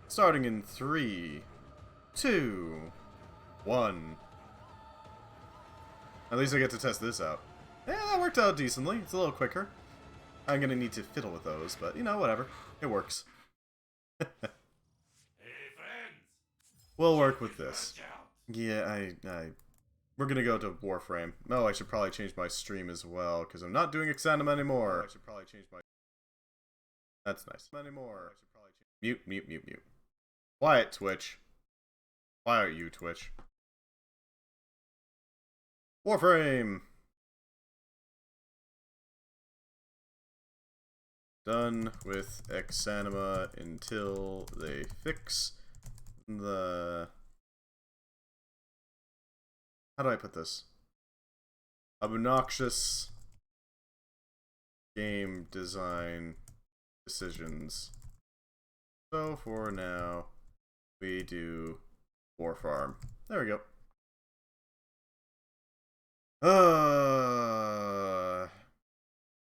Starting in 3, 2, 1. At least I get to test this out. Yeah, that worked out decently. It's a little quicker. I'm gonna need to fiddle with those, but you know, whatever. It works. Hey friends! We'll work with this. Yeah, we're gonna go to Warframe. No, I should probably change my stream as well, because I'm not doing Exanima anymore. I should probably change my... That's nice. Anymore. I should probably change... Mute, mute, mute, mute. Quiet, Twitch. Quiet, you, Twitch. Warframe! Done with Exanima until they fix the... How do I put this? Obnoxious game design decisions. So for now, we do War Farm. There we go.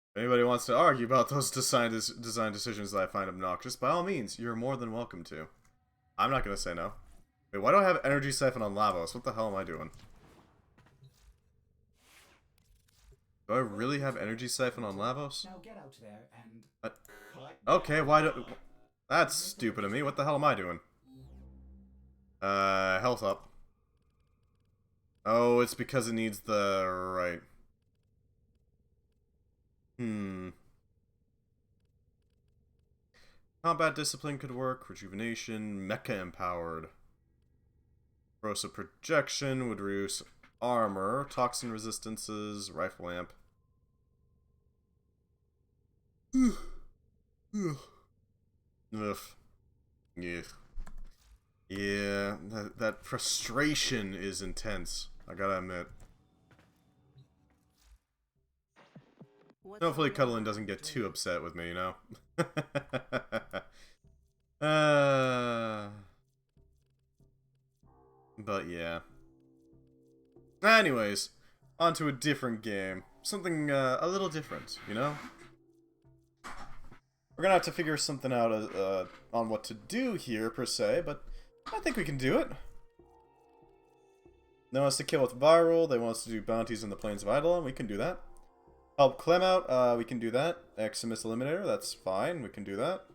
If anybody wants to argue about those design decisions that I find obnoxious, by all means, you're more than welcome to. I'm not gonna say no. Wait, why do I have energy siphon on Lavos? What the hell am I doing? Do I really have energy siphon on Lavos? Now get out there and Okay, why do... That's stupid of me. What the hell am I doing? Health up. Oh, it's because it needs the... right. Combat discipline could work. Rejuvenation. Mecha empowered. Corrosive projection would reduce armor. Toxin resistances. Rifle amp. Ugh. Yeah. Yeah, that frustration is intense. I gotta admit. Hopefully Cuddlin doesn't get too upset with me, you know? But yeah. Anyways, on to a different game. Something a little different, you know? We're gonna have to figure something out on what to do here, per se, but I think we can do it. They want us to kill with viral, they want us to do bounties in the Plains of Eidolon, we can do that. Help Clem out, we can do that. Eximus Eliminator, that's fine, we can do that.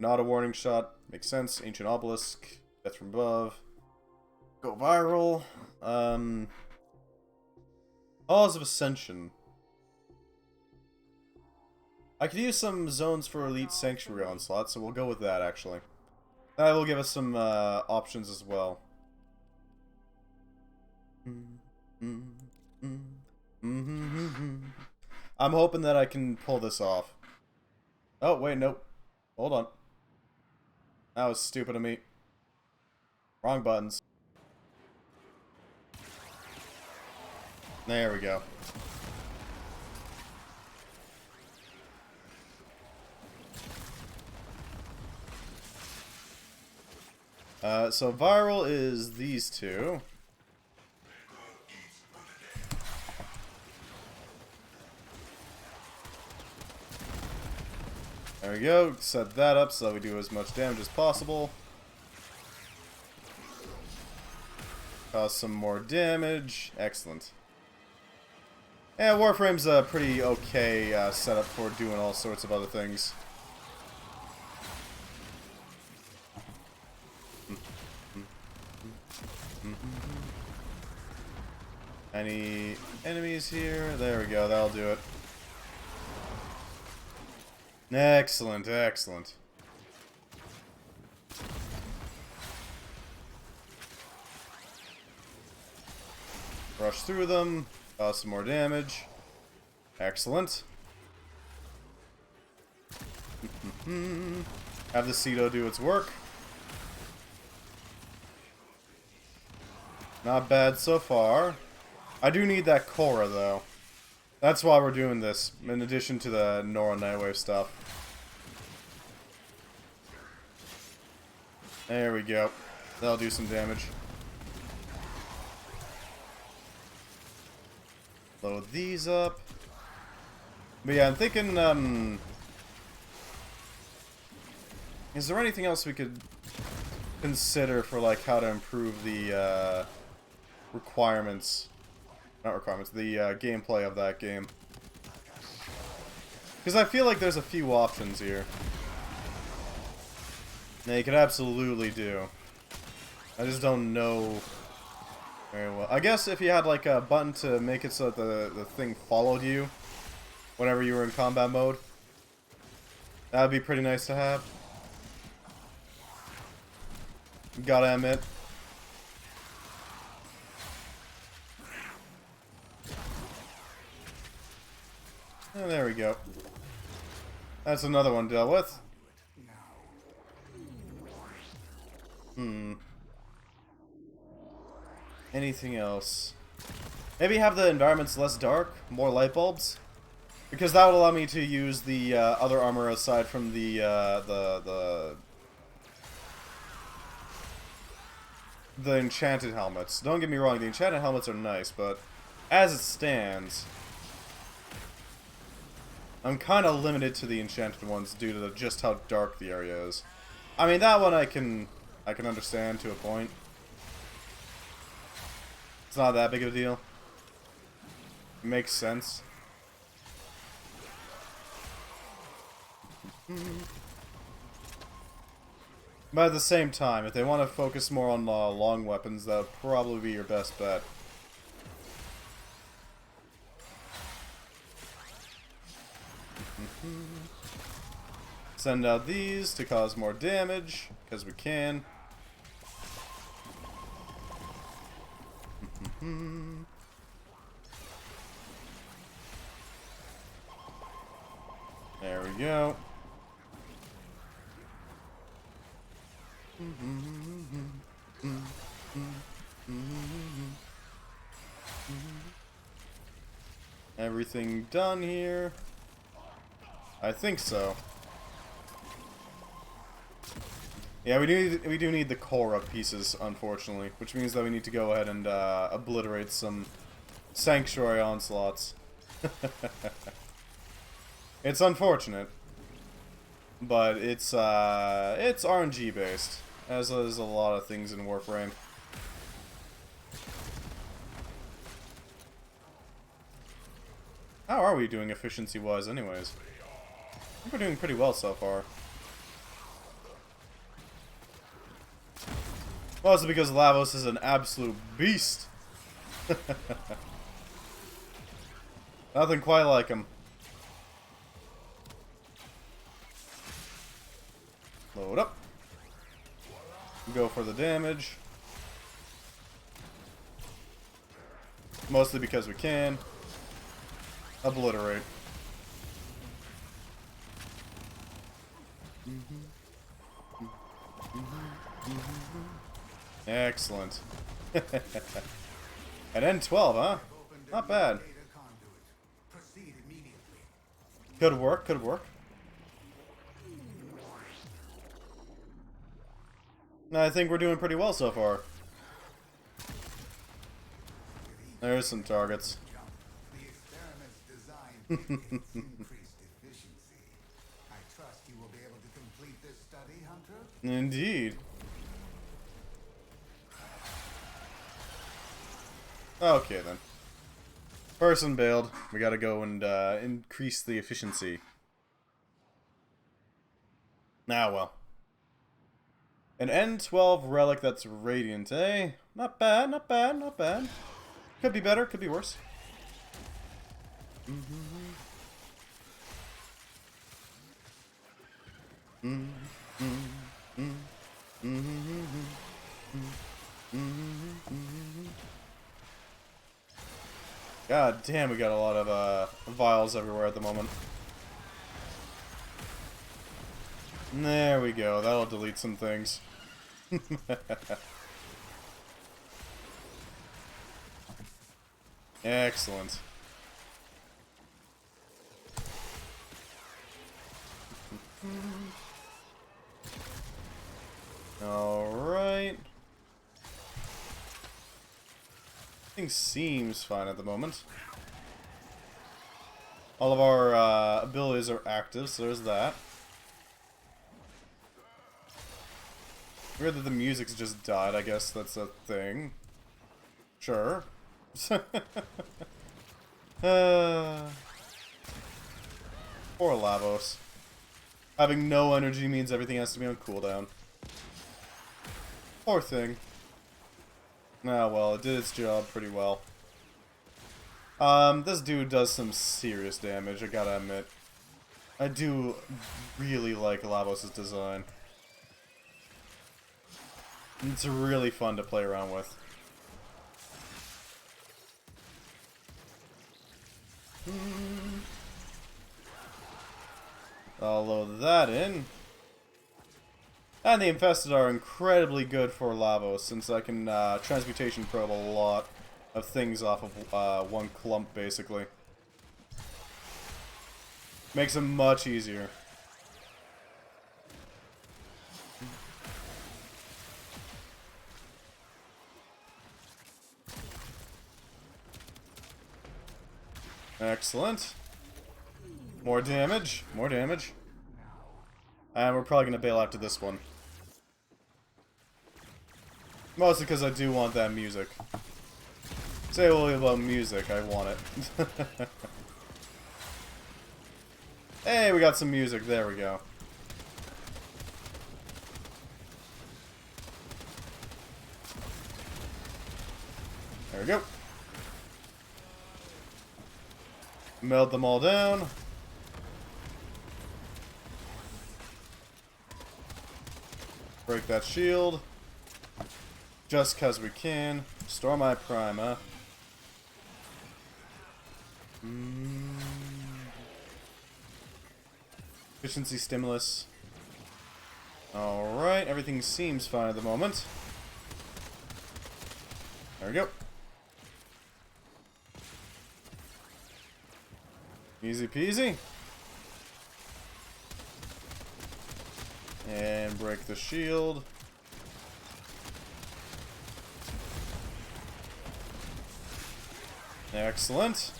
Not a warning shot, makes sense. Ancient Obelisk, Death from Above. Go viral. Halls of Ascension. I could use some zones for Elite Sanctuary Onslaught, so we'll go with that, actually. That will give us some options as well. I'm hoping that I can pull this off. Oh, wait, nope. Hold on. That was stupid of me. Wrong buttons. There we go. So viral is these two. There we go, set that up so that we do as much damage as possible. Cause some more damage. Excellent. Yeah, Warframe's a pretty okay setup for doing all sorts of other things. Any enemies here? There we go, that'll do it. Excellent, excellent. Rush through them, cause some more damage. Excellent. Have the cedo do its work. Not bad so far. I do need that Korra, though. That's why we're doing this, in addition to the Nora Nightwave stuff. There we go. That'll do some damage. Load these up. But yeah, I'm thinking, Is there anything else we could consider for, like, how to improve the, requirements... Not requirements, the, gameplay of that game? Because I feel like there's a few options here. Now, you could absolutely do. I just don't know very well. I guess if you had, like, a button to make it so that the thing followed you whenever you were in combat mode, that would be pretty nice to have. Gotta admit. And there we go. That's another one dealt with. Anything else? Maybe have the environments less dark, more light bulbs? Because that would allow me to use the other armor aside from the enchanted helmets. Don't get me wrong, the enchanted helmets are nice, but as it stands, I'm kind of limited to the enchanted ones due to just how dark the area is. I mean, that one I can understand to a point. It's not that big of a deal. It makes sense. But at the same time, if they want to focus more on long weapons, that would probably be your best bet. Send out these to cause more damage, because we can. There we go. Everything done here? I think so. Yeah, we do need the core up pieces, unfortunately, which means that we need to go ahead and obliterate some sanctuary onslaughts. It's unfortunate, but it's RNG based, as is a lot of things in Warframe. How are we doing efficiency-wise, anyways? I think we're doing pretty well so far. Mostly because Lavos is an absolute beast. Nothing quite like him. Load up. Go for the damage. Mostly because we can. Obliterate. Excellent. At N12, huh? Not bad. Could work, could work. No, I think we're doing pretty well so far. There's some targets. Indeed. Okay then. Person bailed. We gotta go and increase the efficiency. Ah well. An N12 relic that's radiant, eh? Not bad, not bad, not bad. Could be better, could be worse. God damn, we got a lot of vials everywhere at the moment. There we go, that'll delete some things. Excellent. Alright. Everything seems fine at the moment. All of our abilities are active, so there's that. Weird that the music's just died, I guess that's a thing. Sure. Poor Lavos. Having no energy means everything has to be on cooldown. Poor thing. Ah, well, it did its job pretty well. This dude does some serious damage, I gotta admit. I do really like Lavos' design. It's really fun to play around with. I'll load that in. And the Infested are incredibly good for Lavos, since I can Transmutation Probe a lot of things off of one clump, basically. Makes them much easier. Excellent. More damage. More damage. And we're probably going to bail after this one. Mostly because I do want that music. Say a little about music, I want it. Hey, we got some music. There we go. There we go. Melt them all down. Break that shield. Just because we can. Store my Prima. Efficiency stimulus. Alright, everything seems fine at the moment. There we go. Easy peasy. And break the shield. Excellent.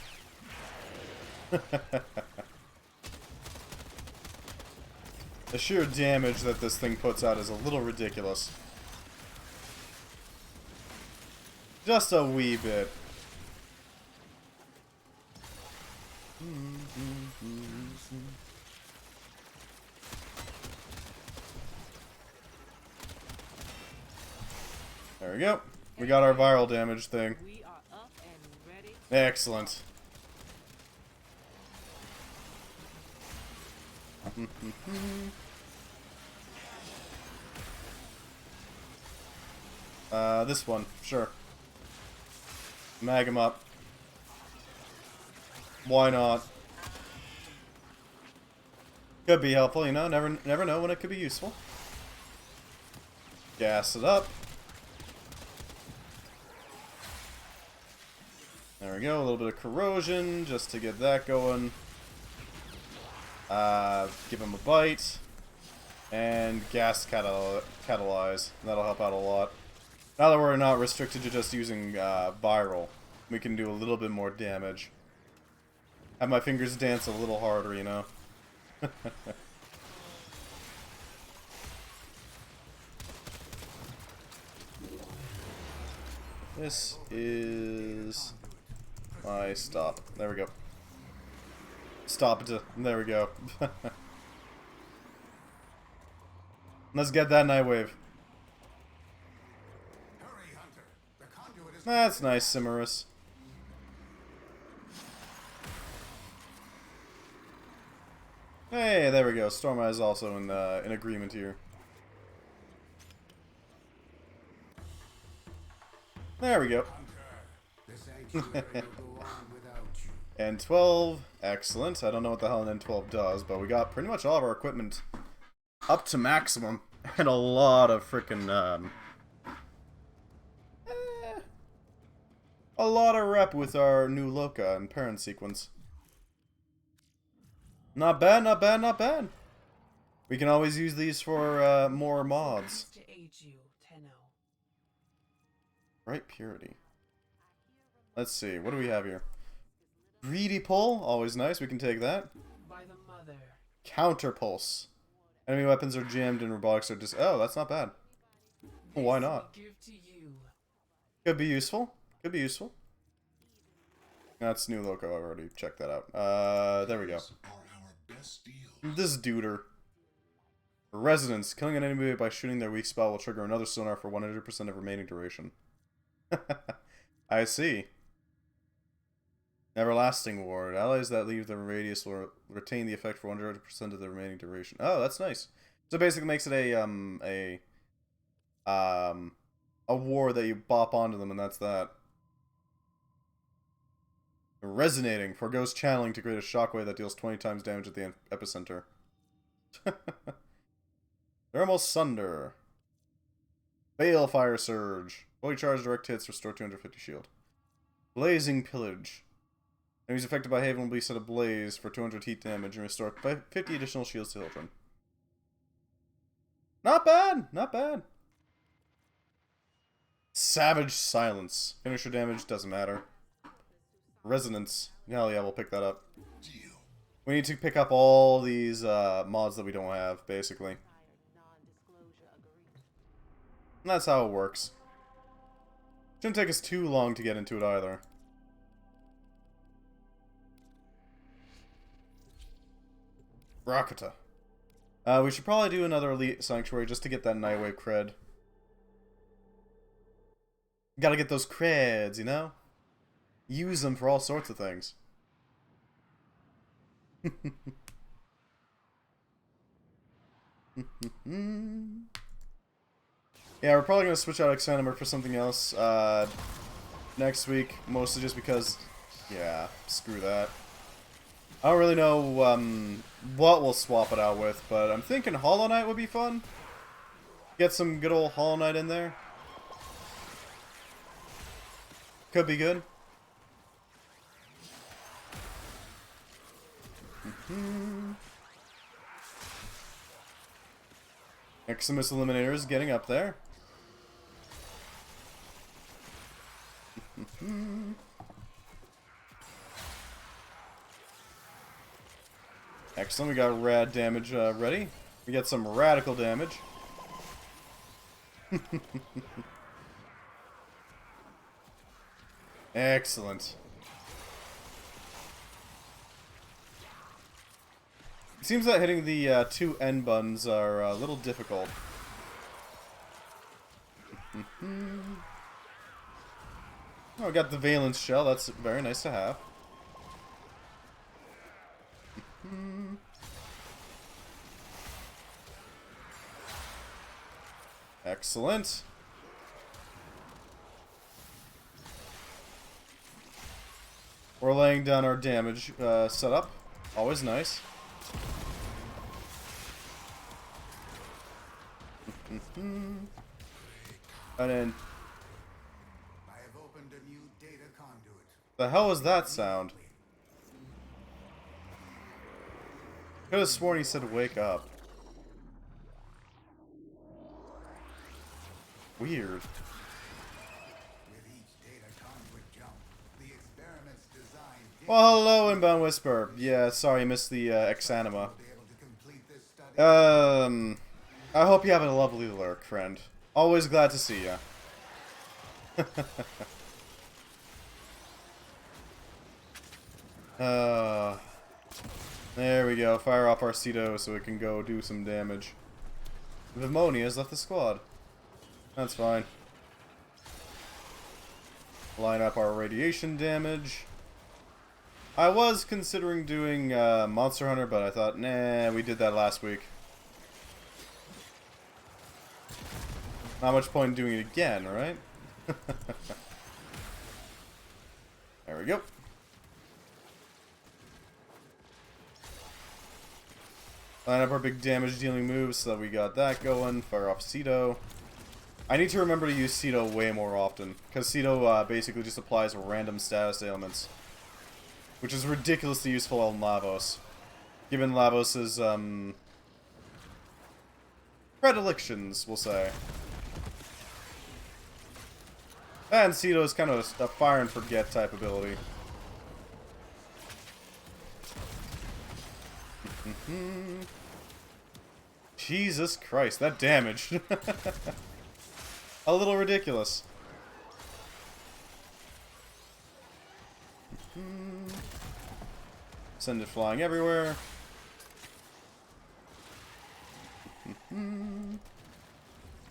The sheer damage that this thing puts out is a little ridiculous. Just a wee bit. There we go. We got our viral damage thing. Excellent. This one, sure. Mag him up. Why not? Could be helpful, you know. Never know when it could be useful. Gas it up. There we go. A little bit of corrosion just to get that going. Give him a bite. And gas catalyze. That'll help out a lot. Now that we're not restricted to just using viral, we can do a little bit more damage. Have my fingers dance a little harder, you know. This is my stop. There we go. Stopped. There we go. Let's get that Nightwave. That's nice, Cimmerus. Hey, there we go. Stormeye is also in agreement here. There we go. And 12, excellent. I don't know what the hell an N12 does, but we got pretty much all of our equipment up to maximum, and a lot of frickin' a lot of rep with our new Loka and parent sequence. Not bad, not bad, not bad. We can always use these for more mods. Right purity. Let's see, what do we have here? Greedy pull, always nice, we can take that. Counter pulse. Enemy weapons are jammed and robotics are just... Oh, that's not bad. Why not? Could be useful. Could be useful. That's new loco. I've already checked that out. There we go. This duder. Resonance. Killing an enemy by shooting their weak spot will trigger another sonar for 100% of remaining duration. I see. Everlasting Ward. Allies that leave the radius will retain the effect for 100% of the remaining duration. Oh, that's nice. So it basically makes it a ward that you bop onto them, and that's that. Resonating. Forgoes channeling to create a shockwave that deals 20 times damage at the epicenter. Thermal Sunder. Balefire Surge. Fully charged direct hits, restore 250 shield. Blazing Pillage. Enemies affected by Haven will be set ablaze for 200 heat damage and restore 50 additional shields to children. Not bad! Not bad. Savage Silence. Finisher damage, doesn't matter. Resonance. Hell yeah, we'll pick that up. We need to pick up all these mods that we don't have, basically. And that's how it works. Shouldn't take us too long to get into it either. Rakata. We should probably do another Elite Sanctuary just to get that Nightwave cred. Gotta get those creds, you know? Use them for all sorts of things. Yeah, we're probably gonna switch out Exanimer for something else next week, mostly just because, yeah, screw that. I don't really know what we'll swap it out with, but I'm thinking Hollow Knight would be fun. Get some good old Hollow Knight in there. Could be good. Eximus Eliminator is getting up there. Excellent, we got rad damage ready. We got some radical damage. Excellent. It seems that hitting the two end buttons are a little difficult. Oh, we got the Valence Shell. That's very nice to have. Excellent. We're laying down our damage setup. Always nice. And then... I have opened a new data conduit. The hell was that sound? Could have sworn he said wake up. Weird. With each data conduit jump, the experiment's design. Well, hello, Inbound Whisper. Yeah, sorry, I missed the Exanima. I hope you have a lovely lurk, friend. Always glad to see ya. There we go. Fire off our cedo so it can go do some damage. Vimonia has left the squad. That's fine. Line up our radiation damage. I was considering doing Monster Hunter, but I thought, nah, we did that last week. Not much point in doing it again, right? There we go. Line up our big damage dealing moves so that we got that going. Fire off cedo. I need to remember to use cedo way more often, because cedo basically just applies random status ailments, which is ridiculously useful on Lavos, given Lavos's predilections, we'll say. And cedo is kind of a fire and forget type ability. Jesus Christ, that damage. a little ridiculous. Send it flying everywhere.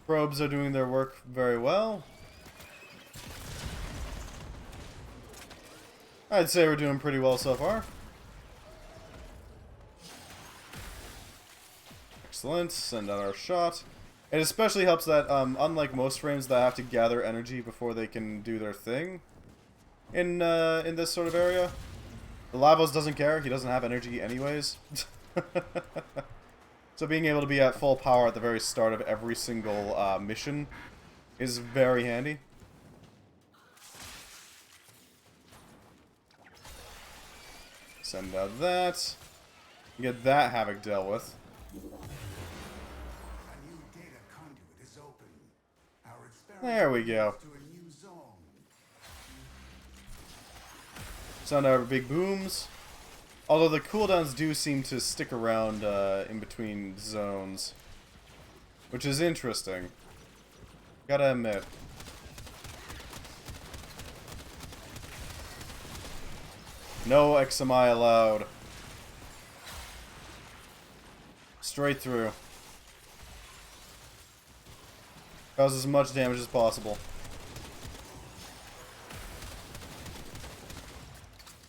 Probes are doing their work very well. I'd say we're doing pretty well so far. Excellent. Send out our shot. It especially helps that, unlike most frames that have to gather energy before they can do their thing, in this sort of area, the Lavos doesn't care. He doesn't have energy anyways. So being able to be at full power at the very start of every single mission is very handy. Send out that. Get that havoc dealt with. A new data conduit is open. Our experiment There we go. leads to a new zone. Send out our big booms. Although the cooldowns do seem to stick around in between zones. Which is interesting. Gotta admit. No XMI allowed. Straight through. Cause as much damage as possible.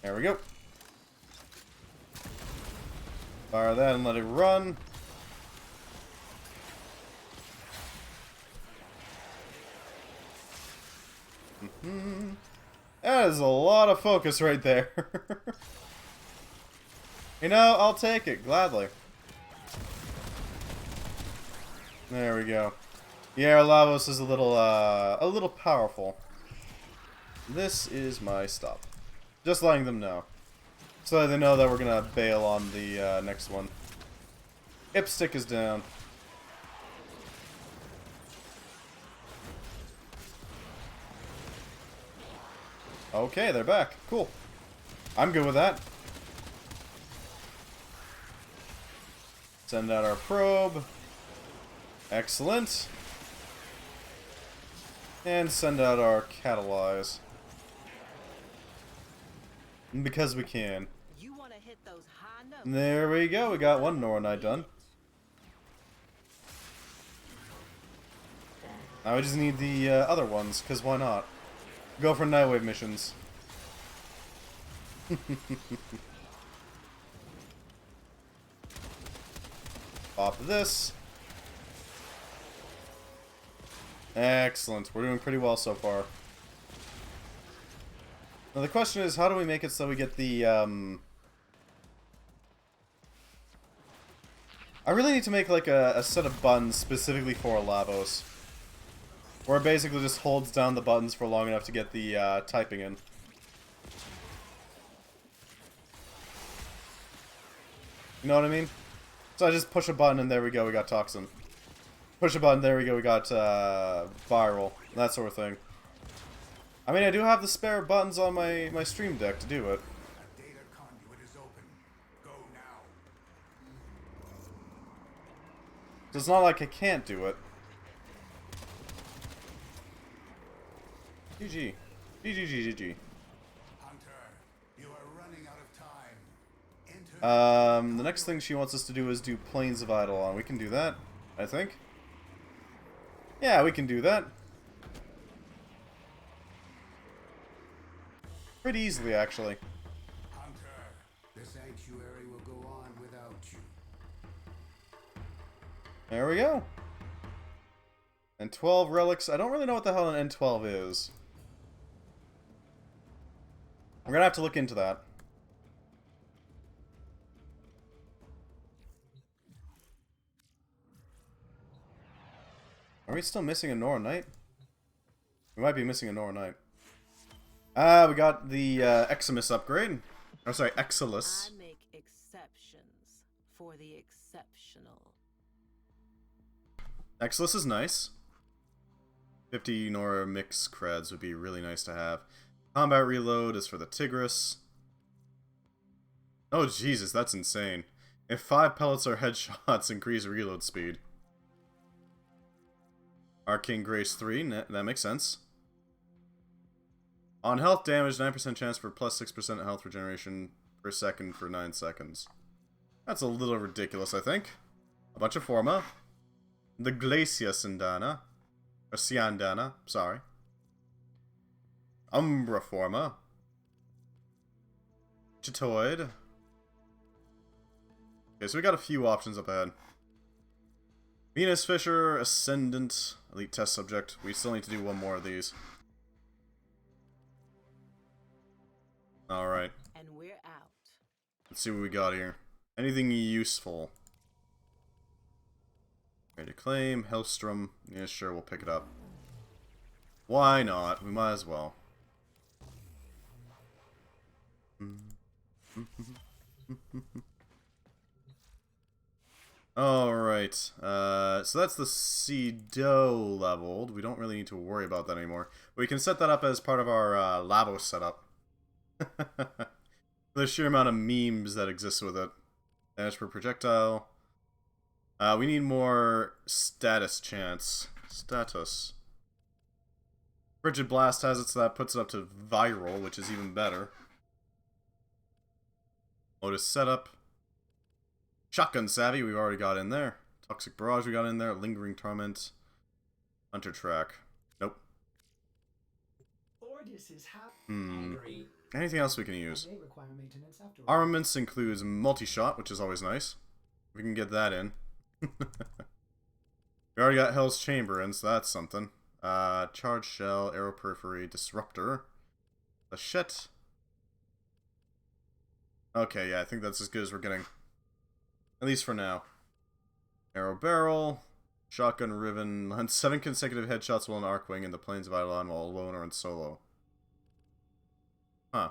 There we go. Fire that and let it run. That is a lot of focus right there. You know, I'll take it, gladly. There we go. Yeah, Lavos is a little powerful. This is my stop. Just letting them know. So they know that we're gonna bail on the next one. Ipstick is down. Okay, they're back. Cool. I'm good with that. Send out our probe. Excellent. And send out our catalyze. Because we can. You want to hit those high notes. There we go. We got one Noronite done. Now we just need the other ones, because why not? Go for Nightwave missions. Pop this. Excellent. We're doing pretty well so far. Now the question is, how do we make it so we get the, I really need to make like a set of buttons specifically for Lavos. Where it basically just holds down the buttons for long enough to get the typing in. You know what I mean? So I just push a button and there we go, we got Toxin. Push a button, there we go, we got Viral. That sort of thing. I mean, I do have the spare buttons on my Stream Deck to do it. A data conduit is open. Go now. So it's not like I can't do it. GG. GG. Hunter, you are running out of time. Enter The next thing she wants us to do is do Plains of Eidolon. We can do that, I think. Yeah, we can do that. Pretty easily, actually. Hunter, the sanctuary will go on without you. There we go. And 12 relics. I don't really know what the hell an N12 is. We're gonna have to look into that. Are we still missing a Nora Knight? We might be missing a Nora Knight. We got the Eximus upgrade. Oh, sorry, Exilus. I make exceptions for the exceptional. Exilus is nice. 50 Nora mix creds would be really nice to have. Combat reload is for the Tigris. Oh Jesus, that's insane. If 5 pellets are headshots, increase reload speed. Arcane Grace 3, that makes sense. On health damage, 9% chance for plus 6% health regeneration per second for 9 seconds. That's a little ridiculous, I think. A bunch of Forma. The Glacia Sindana. Or Siandana, sorry. Umbra Forma. Chitoid. Okay, so we got a few options up ahead. Venus Fisher, Ascendant, Elite Test Subject. We still need to do one more of these. Alright. And we're out. Let's see what we got here. Anything useful? Ready to claim, Hellstrom. Yeah, sure, we'll pick it up. Why not? We might as well. Alright, so that's the cedo leveled. We don't really need to worry about that anymore. We can set that up as part of our Lavos setup. The sheer amount of memes that exist with it. Damage per projectile. We need more status chance. Status. Frigid Blast has it, so that puts it up to viral, which is even better. Lotus setup. Shotgun Savvy, we've already got in there. Toxic Barrage, we got in there. Lingering Torment. Hunter Track. Nope. Anything else we can use? Armaments includes multi-shot, which is always nice. We can get that in. We already got Hell's Chamber in, so that's something. Charge Shell, Arrow Periphery, Disruptor. The shit. Okay, yeah, I think that's as good as we're getting. At least for now. Arrow Barrel, Shotgun Riven, lands 7 consecutive headshots while in Arcwing in the Plains of Eidolon while alone or in solo. Huh.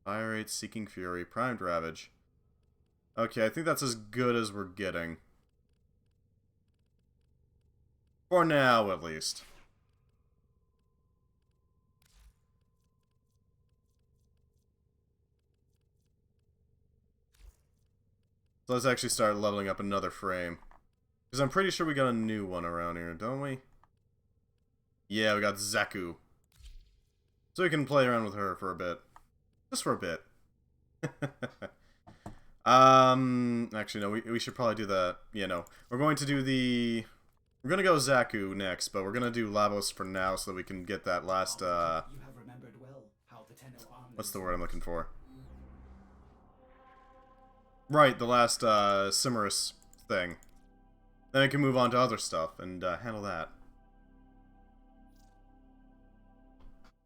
Fire Rate, Seeking Fury, Primed Ravage. Okay, I think that's as good as we're getting. For now, at least. So let's actually start leveling up another frame. Because I'm pretty sure we got a new one around here, don't we? Yeah, we got Zaku. So we can play around with her for a bit. Just for a bit. Actually, no, we should probably do that. Yeah, no. We're going to do the... We're going to go Zaku next, but we're going to do Lavos for now so that we can get that last, what's the word I'm looking for? Right, the last, Cimerus thing. Then we can move on to other stuff and, handle that.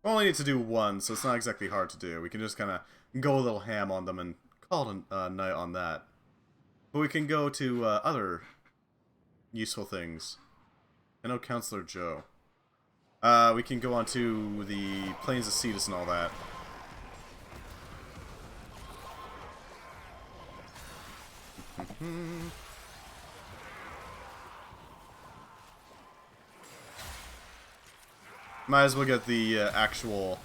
We only need to do one, so it's not exactly hard to do. We can just kind of go a little ham on them and call it a night on that. But we can go to other useful things. I know Counselor Joe. We can go on to the Plains of Cetus and all that. Might as well get the actual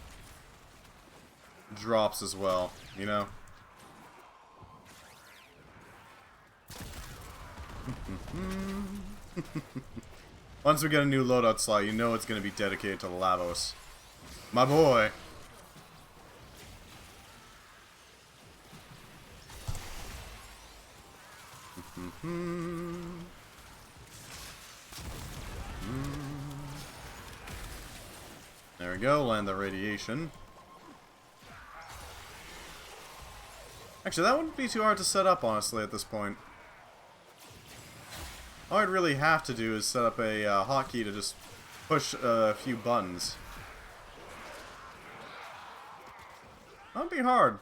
drops as well, you know? Once we get a new loadout slot, you know it's going to be dedicated to Lavos. My boy! There we go, land the radiation. Actually, that wouldn't be too hard to set up, honestly, at this point. All I'd really have to do is set up a hotkey to just push a few buttons. That wouldn't be hard.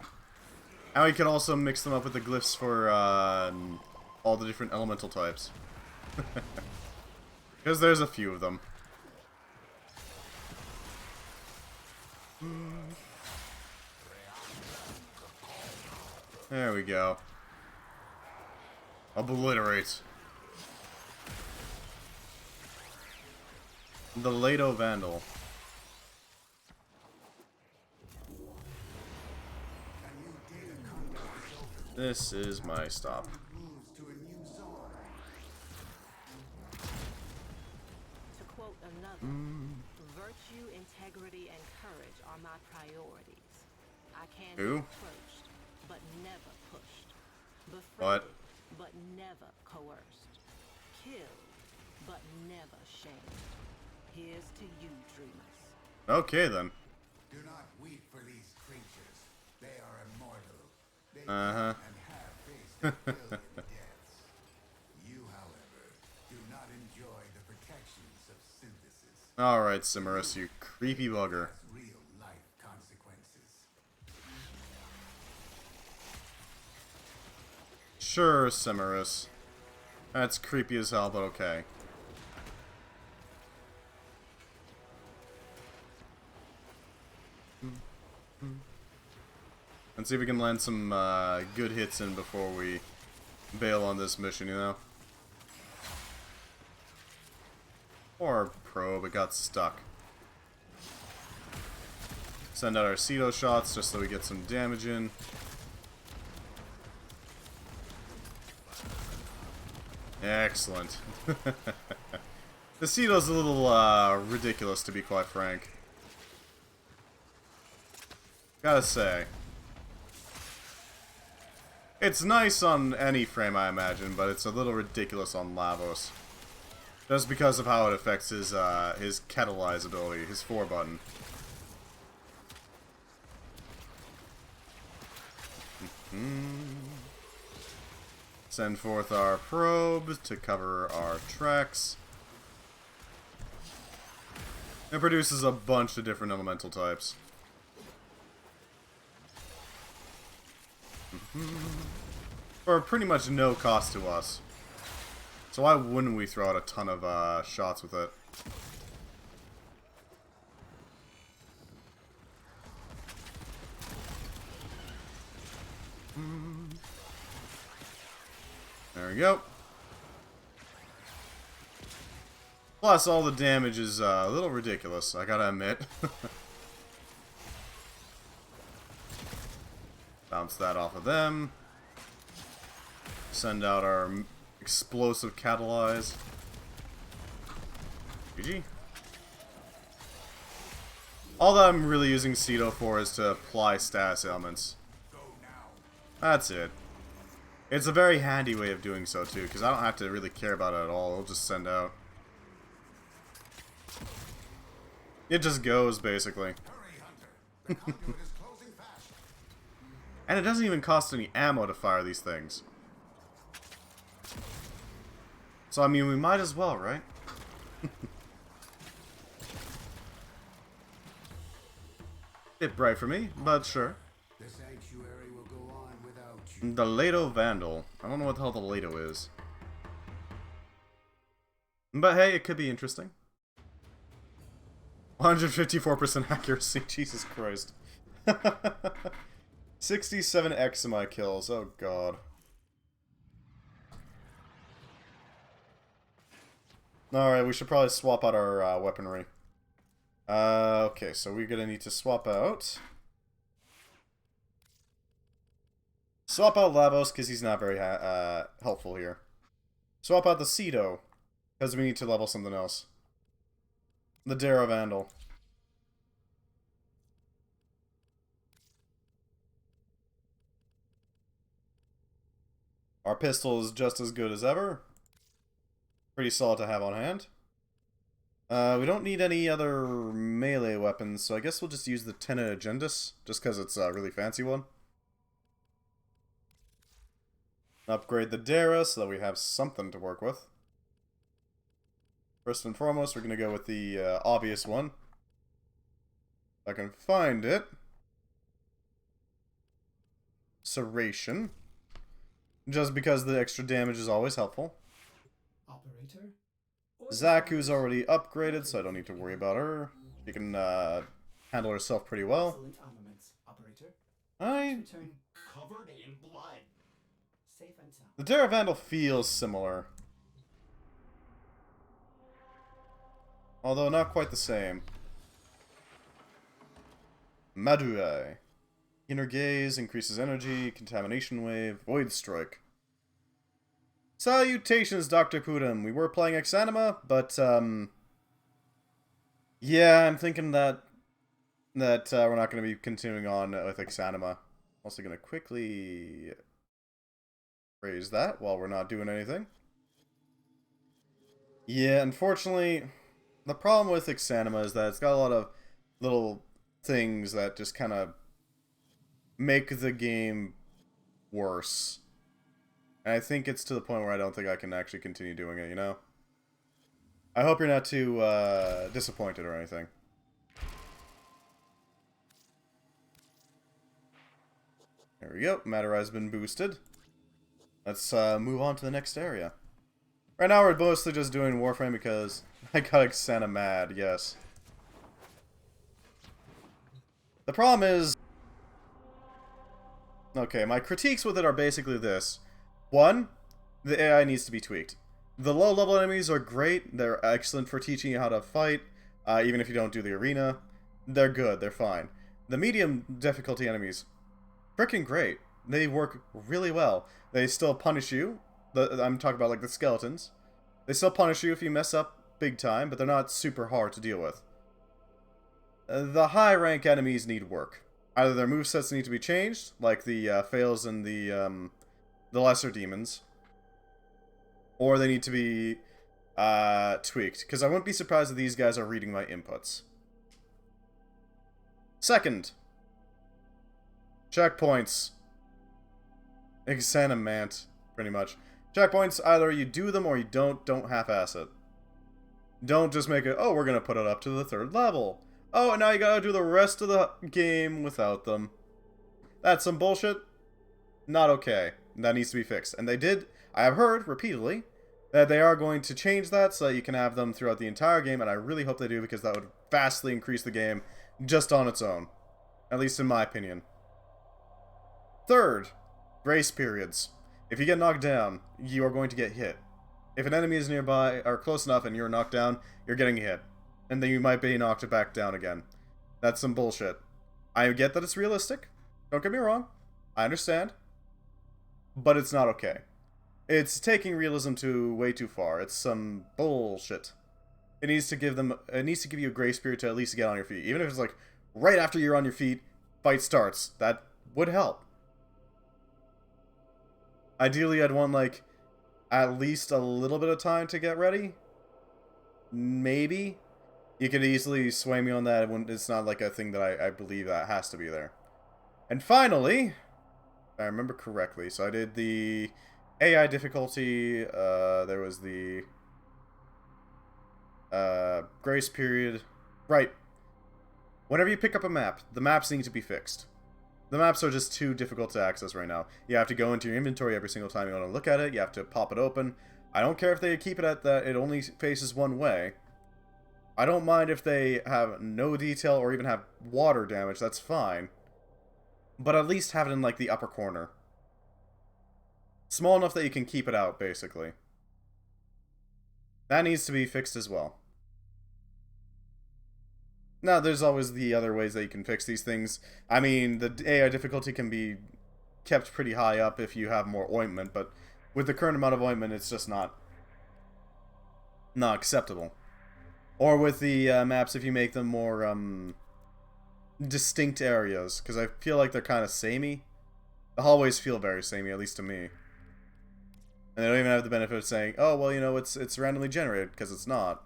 And we could also mix them up with the glyphs for all the different elemental types. Because there's a few of them. There we go. Obliterate. The Lado Vandal. This is my stop. another. Virtue, integrity, and courage are my priorities. I can be Who? approached, but never pushed. What? Befriended, but never coerced. Killed, but never shamed. Here's to you, dreamers. Okay then. Do not weep for these creatures. They are immortal. They Uh-huh. can and have faced a billion deaths. You, however, do not enjoy the protections of synthesis. Alright, Cimarus, you creepy bugger. Real life consequences. Sure, Cimarus. That's creepy as hell, but okay. Let's see if we can land some good hits in before we bail on this mission, you know? Or probe, it got stuck. Send out our cedo shots just so we get some damage in. Excellent. The cedo's a little ridiculous, to be quite frank. Gotta say. It's nice on any frame, I imagine, but it's a little ridiculous on Lavos. Just because of how it affects his catalyze ability, his 4 button. Send forth our probe to cover our tracks. It produces a bunch of different elemental types. For pretty much no cost to us. So why wouldn't we throw out a ton of shots with it? There we go. Plus, all the damage is a little ridiculous, I gotta admit. Bounce that off of them. Send out our explosive catalyze. GG. All that I'm really using cedo for is to apply status ailments. That's it. It's a very handy way of doing so too, because I don't have to really care about it at all. It'll just send out. It just goes, basically. Hurry, Hunter. The conduit is closing fast. And it doesn't even cost any ammo to fire these things. So, I mean, we might as well, right? Bit bright for me, but sure. The sanctuary will go on without you. The Lado Vandal. I don't know what the hell the Lado is. But hey, it could be interesting. 154% accuracy, Jesus Christ. 67 Exima kills, oh god. Alright, we should probably swap out our weaponry. Okay, so we're gonna need to swap out. Swap out Lavos, because he's not very helpful here. Swap out the cedo, because we need to level something else. The Darrow Vandal. Our pistol is just as good as ever. Pretty solid to have on hand. We don't need any other melee weapons, so I guess we'll just use the Tena Agendus, just because it's a really fancy one. Upgrade the Dara so that we have something to work with. First and foremost, we're going to go with the obvious one. If I can find it. Serration. Just because the extra damage is always helpful. Operator? Zaku's already upgraded, so I don't need to worry about her. She can handle herself pretty well. Excellent armaments, operator. Return Covered in blood. safe and sound. The Dara Vandal feels similar. Although not quite the same. Madurai. Inner Gaze increases energy, Contamination Wave, Void Strike. Salutations, Dr. Pudum. We were playing Exanima, but, Yeah, I'm thinking that we're not going to be continuing on with Exanima. Also going to quickly raise that while we're not doing anything. Yeah, unfortunately, the problem with Exanima is that it's got a lot of little things that just kind of make the game worse. And I think it's to the point where I don't think I can actually continue doing it, you know? I hope you're not too disappointed or anything. There we go. Matter has been boosted. Let's move on to the next area. Right now we're mostly just doing Warframe because I got Xana mad, yes. The problem is... Okay, my critiques with it are basically this. One, the AI needs to be tweaked. The low-level enemies are great. They're excellent for teaching you how to fight, even if you don't do the arena. They're good. They're fine. The medium difficulty enemies, freaking great. They work really well. They still punish you. I'm talking about like the skeletons. They still punish you if you mess up big time, but they're not super hard to deal with. The high-rank enemies need work. Either their movesets need to be changed, like the fails and the lesser demons, or they need to be tweaked. Because I wouldn't be surprised if these guys are reading my inputs. Second, checkpoints. Exanimant, pretty much. Checkpoints, either you do them or you don't half-ass it. Don't just make it, oh, we're going to put it up to the 3rd level. Oh, and now you gotta do the rest of the game without them. That's some bullshit. Not okay. That needs to be fixed. And they did, I have heard repeatedly, that they are going to change that so that you can have them throughout the entire game, and I really hope they do because that would vastly increase the game just on its own. At least in my opinion. Third, grace periods. If you get knocked down, you are going to get hit. If an enemy is nearby, or close enough, and you're knocked down, you're getting hit. And then you might be knocked back down again. That's some bullshit. I get that it's realistic. Don't get me wrong. I understand. But it's not okay. It's taking realism to way too far. It's some bullshit. It needs to give you a grace period to at least get on your feet. Even if it's like right after you're on your feet, fight starts. That would help. Ideally, I'd want like at least a little bit of time to get ready. Maybe. You could easily sway me on that when it's not like a thing that I believe that has to be there. And finally, if I remember correctly, so I did the AI difficulty, there was the grace period. Right. Whenever you pick up a map, the maps need to be fixed. The maps are just too difficult to access right now. You have to go into your inventory every single time you want to look at it. You have to pop it open. I don't care if they keep it at that it only faces one way. I don't mind if they have no detail or even have water damage, that's fine. But at least have it in, like, the upper corner. Small enough that you can keep it out, basically. That needs to be fixed as well. Now, there's always the other ways that you can fix these things. I mean, the AI difficulty can be kept pretty high up if you have more ointment, but with the current amount of ointment, it's just not acceptable. Or with the maps, if you make them more distinct areas, because I feel like they're kind of samey. The hallways feel very samey, at least to me. And they don't even have the benefit of saying, oh, well, you know, it's randomly generated, because it's not.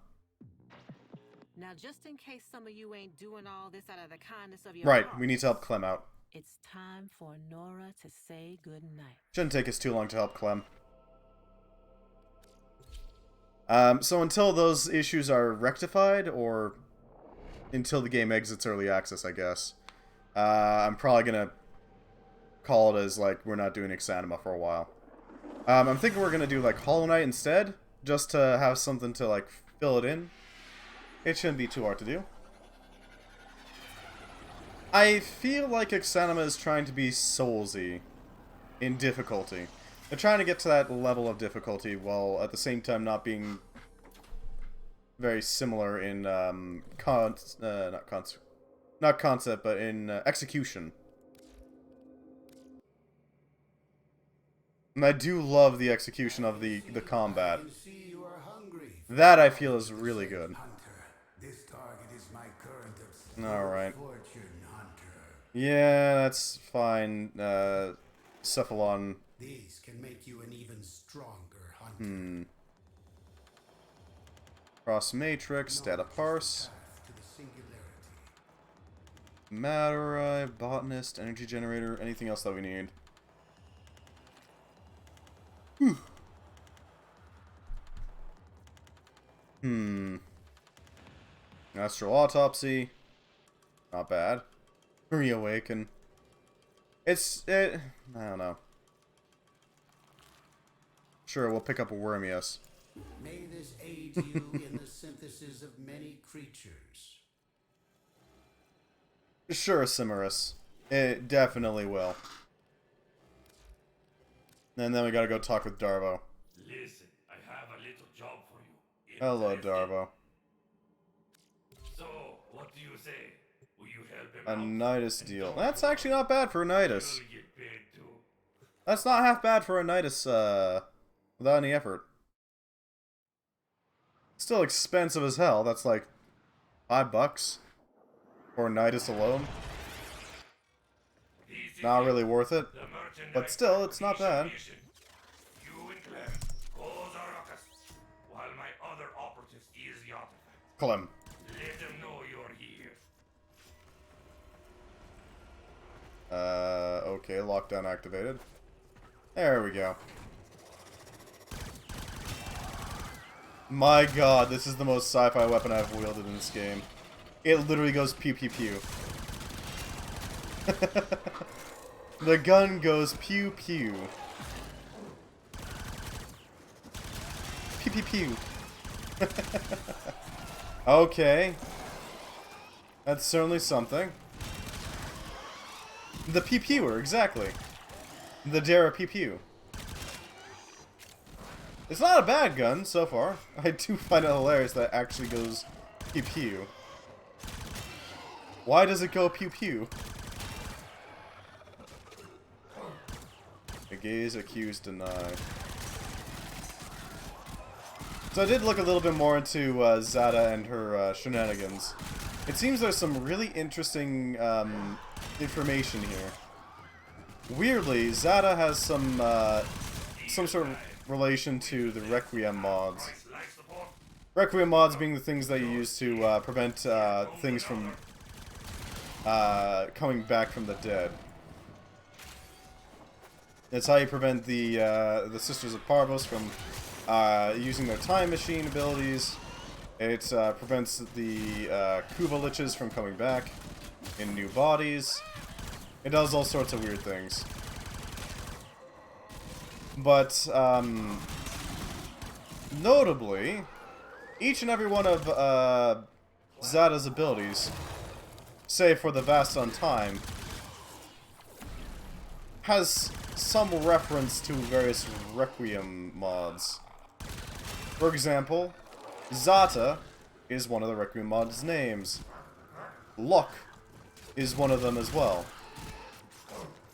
Now, just in case some of you ain't doing all this out of the kindness of your Right, hearts, we need to help Clem out. it's time for Nora to say goodnight. Shouldn't take us too long to help Clem. So until those issues are rectified, or until the game exits early access, I guess, I'm probably gonna call it as, like, we're not doing Exanima for a while. I'm thinking we're gonna do, like, Hollow Knight instead, just to have something to, like, fill it in. It shouldn't be too hard to do. I feel like Exanima is trying to be Soulsy in difficulty. They're trying to get to that level of difficulty while at the same time not being very similar in not concept, but in execution. And I do love the execution of the combat. That I feel is really good. Hunter, this target is Alright. Fortune hunter. Yeah, that's fine. Cephalon. These can make you an even stronger hunter. Cross Matrix, Data Parse, Path to the singularity. Matter, Botanist, Energy Generator, anything else that we need. Astral Autopsy. Not bad. Reawaken. I don't know. Sure, we'll pick up a worm, yes. May this aid you in the synthesis of many creatures. Sure, Cimerus. It definitely will. And then we gotta go talk with Darvo. Listen, I have a little job for you. Hello, Interested? Darvo. So, what do you say? Will you help him A out? Nidus And deal. don't That's worry, actually not bad for a Nidus. you'll get paid too. That's not half bad for a Nidus, without any effort. Still expensive as hell. That's like $5 for a Nidus alone. This is Not it. really worth it. The merchandise But still, it's not bad. mission. You and Clem cause a ruckus, while my other operatives ease the artifact. Clem. Let them know you're here. Okay, lockdown activated. There we go. My god, this is the most sci-fi weapon I've wielded in this game. It literally goes pew pew pew. The gun goes pew pew. Pew pew pew. Okay. That's certainly something. The pew pewer, exactly. The Dara pew pew. It's not a bad gun so far. I do find it hilarious that it actually goes pew pew. Why does it go pew pew? Gaze, accuse, deny. So I did look a little bit more into Zada and her shenanigans. It seems there's some really interesting information here. Weirdly, Zada has some sort of relation to the Requiem mods. Requiem mods being the things that you use to prevent things from coming back from the dead. It's how you prevent the Sisters of Parvos from using their time machine abilities. It prevents the Kuva Liches from coming back in new bodies. It does all sorts of weird things. But, notably, each and every one of Zada's abilities, save for the Vast on Time, has some reference to various Requiem mods. For example, Zata is one of the Requiem mod's names. Luck is one of them as well.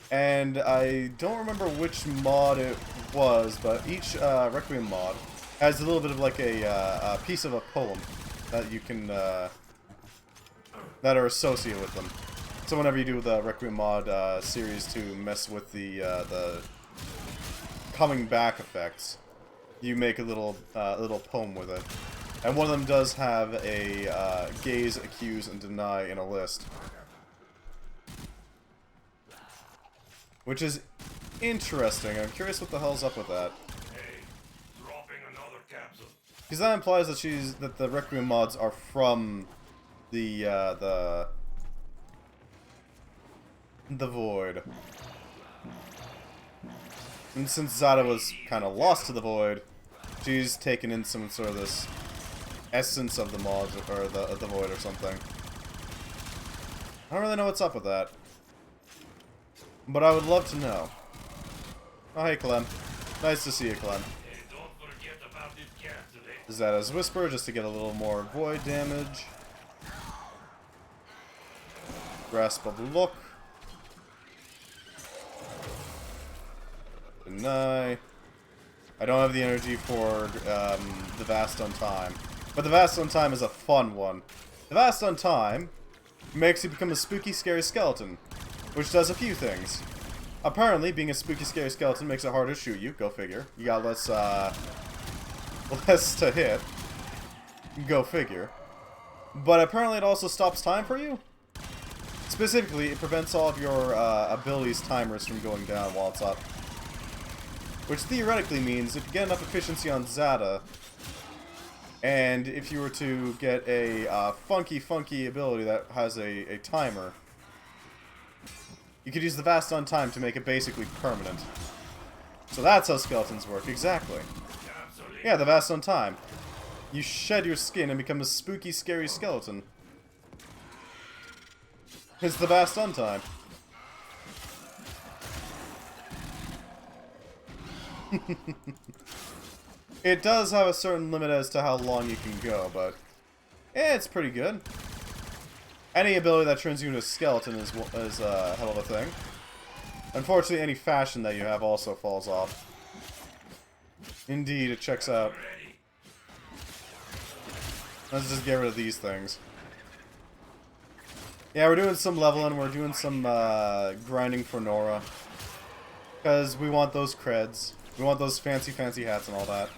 And I don't remember which mod it was, but each Requiem mod has a little bit of like a piece of a poem that you can that are associated with them. So whenever you do the Requiem mod series to mess with the coming back effects, you make a little poem with it. And one of them does have a gaze, accuse, and deny in a list. Which is interesting. I'm curious what the hell's up with that. Hey, dropping another capsule. Because that implies that the Requiem mods are from the Void. And since Zada was kind of lost to the Void, she's taken in some sort of this essence of the mods, or the Void or something. I don't really know what's up with that. But I would love to know. Oh, hey, Clem. Nice to see you, Clem. Hey, don't forget about this cat today. Zada's Whisper, just to get a little more Void damage. Grasp of Look. Deny. I don't have the energy for the Vast on Time. But the Vast on Time is a fun one. The Vast on Time makes you become a spooky, scary skeleton, which does a few things. Apparently, being a spooky, scary skeleton makes it harder to shoot you. Go figure. You got less to hit. Go figure. But apparently it also stops time for you. Specifically, it prevents all of your abilities timers from going down while it's up. Which theoretically means if you get enough efficiency on Zada, and if you were to get a funky ability that has a timer, you could use the Vast on time to make it basically permanent. So that's how skeletons work, exactly. Yeah, the Vast on time. You shed your skin and become a spooky, scary skeleton. It's the Vast on time. It does have a certain limit as to how long you can go, but it's pretty good. Any ability that turns you into a skeleton is a hell of a thing. Unfortunately, any fashion that you have also falls off. Indeed, it checks out. Let's just get rid of these things. Yeah, we're doing some leveling, we're doing some grinding for Nora. Because we want those creds. We want those fancy hats and all that.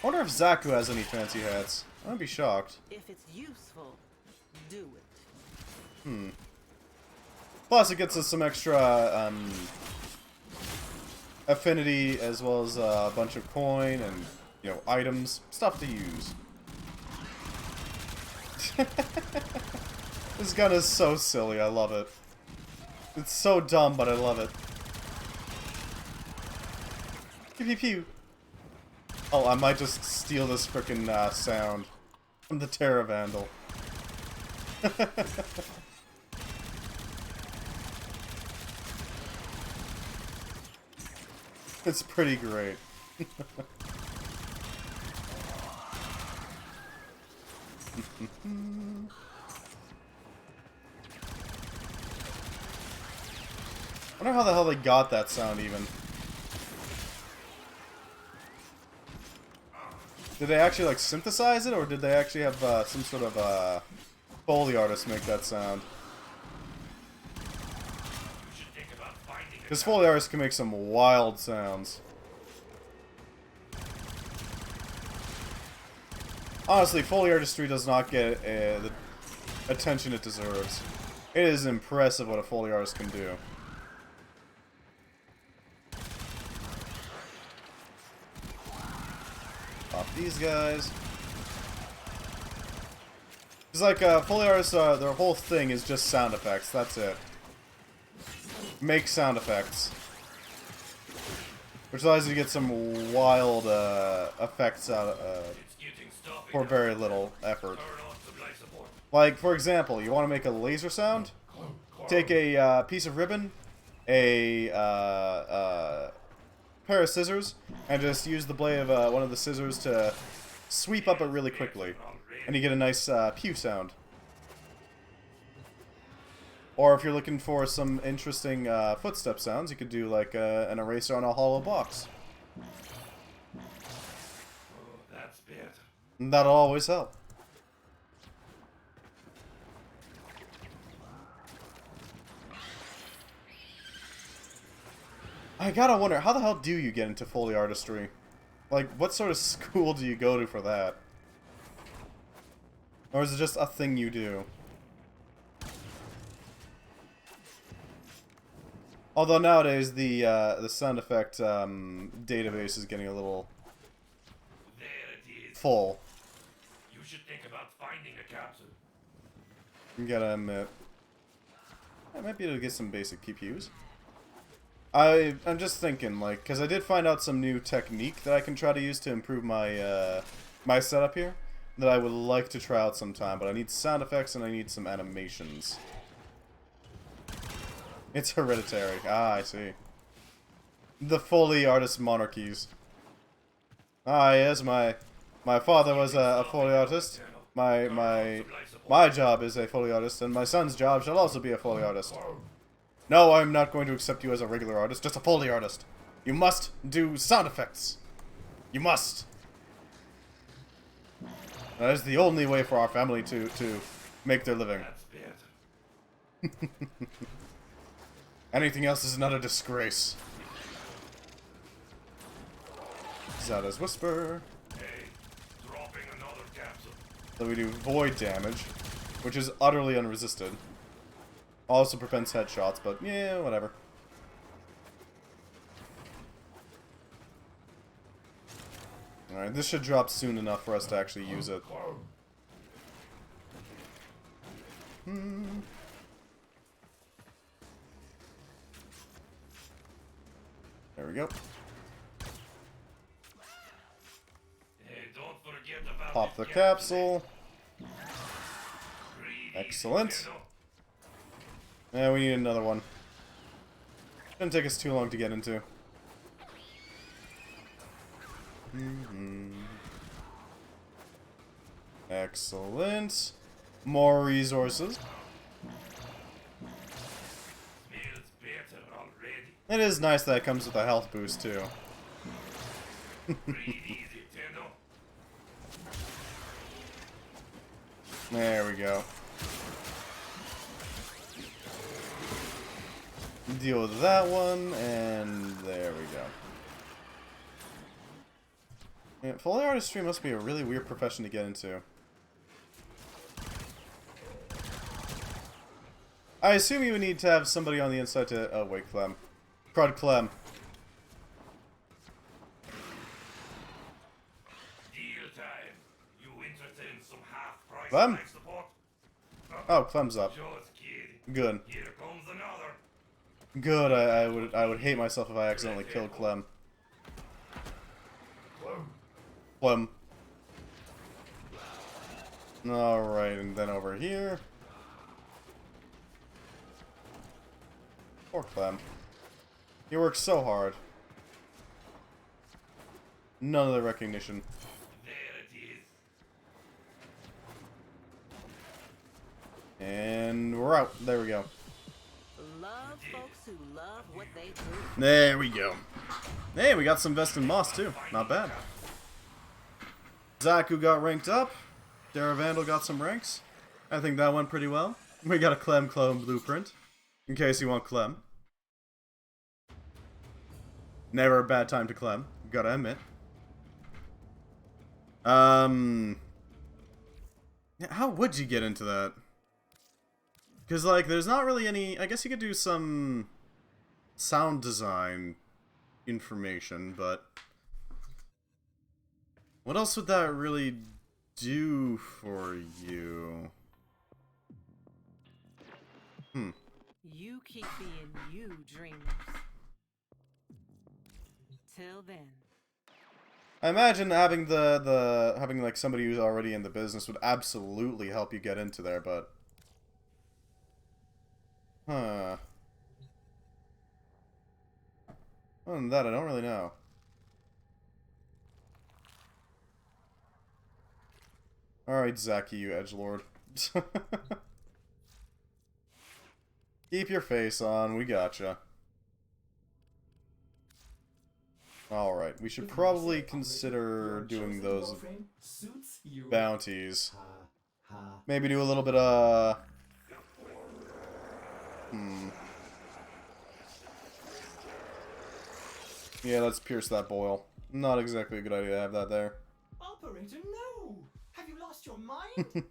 I wonder if Zaku has any fancy hats. I'd be shocked. If it's useful, do it. Plus, it gets us some extra affinity, as well as a bunch of coin and, you know, items, stuff to use. This gun is so silly. I love it. It's so dumb, but I love it. Pew pew pew. Oh, I might just steal this frickin' sound from the Terra Vandal. It's pretty great. I wonder how the hell they got that sound even. Did they actually like synthesize it, or did they actually have some sort of Foley artist make that sound? Because Foley artists can make some wild sounds. Honestly, Foley artistry does not get the attention it deserves. It is impressive what a Foley artist can do. Off these guys. It's like Foley artists, their whole thing is just sound effects. That's it. Make sound effects. Which allows you to get some wild effects out for very little effort. Like, for example, you want to make a laser sound? Take a piece of ribbon, a pair of scissors, and just use the blade of one of the scissors to sweep up it really quickly. And you get a nice pew sound. Or if you're looking for some interesting footstep sounds, you could do like an eraser on a hollow box. That's better. And that'll always help. I gotta wonder, how the hell do you get into Foley artistry? Like, what sort of school do you go to for that? Or is it just a thing you do? Although nowadays the sound effect database is getting a little There it is. full. You should think about finding a capsule. You gotta admit, I might be able to get some basic PPUs. I'm just thinking, like, because I did find out some new technique that I can try to use to improve my my setup here that I would like to try out sometime. But I need sound effects and I need some animations. It's hereditary. Ah, I see. The Foley artist monarchies. Ah, yes, my father was a Foley artist. My job is a Foley artist, and my son's job shall also be a Foley artist. No, I'm not going to accept you as a regular artist, just a Foley artist. You must do sound effects. You must. That is the only way for our family to make their living. That's better. Anything else is not a disgrace. Zada's Whisper. Hey, dropping another capsule. So we do void damage, which is utterly unresisted. Also prevents headshots, but yeah, whatever. Alright, this should drop soon enough for us to actually use it. There we go. Hey, don't forget about Pop the this capsule. Greedy Excellent. cedo. Yeah, we need another one. Shouldn't take us too long to get into. Excellent. More resources. Smells better already. It is nice that it comes with a health boost too. Breathe easy, Tendo. There we go. Deal with that one, and there we go. Yeah, Foley artistry must be a really weird profession to get into. I assume you would need to have somebody on the inside to... Oh, wait, Clem. Crud Clem. Deal time. You interested in some half-price Clem? life support? Oh, Clem's up. Just kidding. Good. Here comes another. Good, I would hate myself if I accidentally killed Clem. Clem. Alright, and then over here. Poor Clem. He works so hard. None of the recognition. There it is. And we're out. There we go. Love folks who love what they do. There we go. Hey, we got some Vestin Moss too. Not bad. Zaku got ranked up. Daravandal got some ranks. I think that went pretty well. We got a Clem clone blueprint. In case you want Clem. Never a bad time to Clem. Gotta admit. How would you get into that? Because, like, there's not really any... I guess you could do some sound design information, but... what else would that really do for you? You keep being you, dreamers. Till then. I imagine having having like somebody who's already in the business would absolutely help you get into there, but huh. Other than that, I don't really know. Alright, Zaki, you edgelord. Keep your face on, we gotcha. Alright, we should probably consider doing those Warframe suits you. bounties. Ha. Maybe do a little bit of... Yeah, let's pierce that boil. Not exactly a good idea to have that there. Operator, no! Have you lost your mind?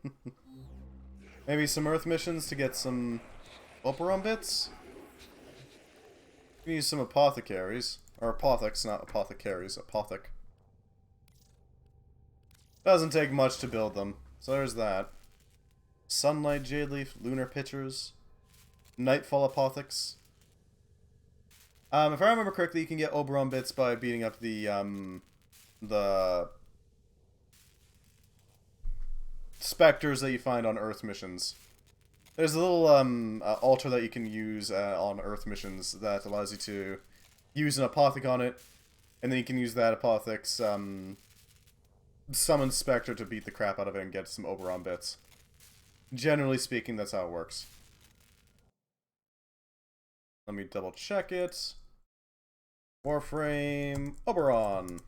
Maybe some Earth missions to get some Operon bits? We can use some apothecaries. Or apothecs, not apothecaries. Apothec. Doesn't take much to build them. So there's that. Sunlight Jade Leaf, Lunar Pitchers, Nightfall Apothecs. If I remember correctly, you can get Oberon bits by beating up the specters that you find on Earth missions. There's a little altar that you can use on Earth missions that allows you to use an apothec on it, and then you can use that apothec's summon specter to beat the crap out of it and get some Oberon bits. Generally speaking, that's how it works. Let me double check it. Warframe, Oberon.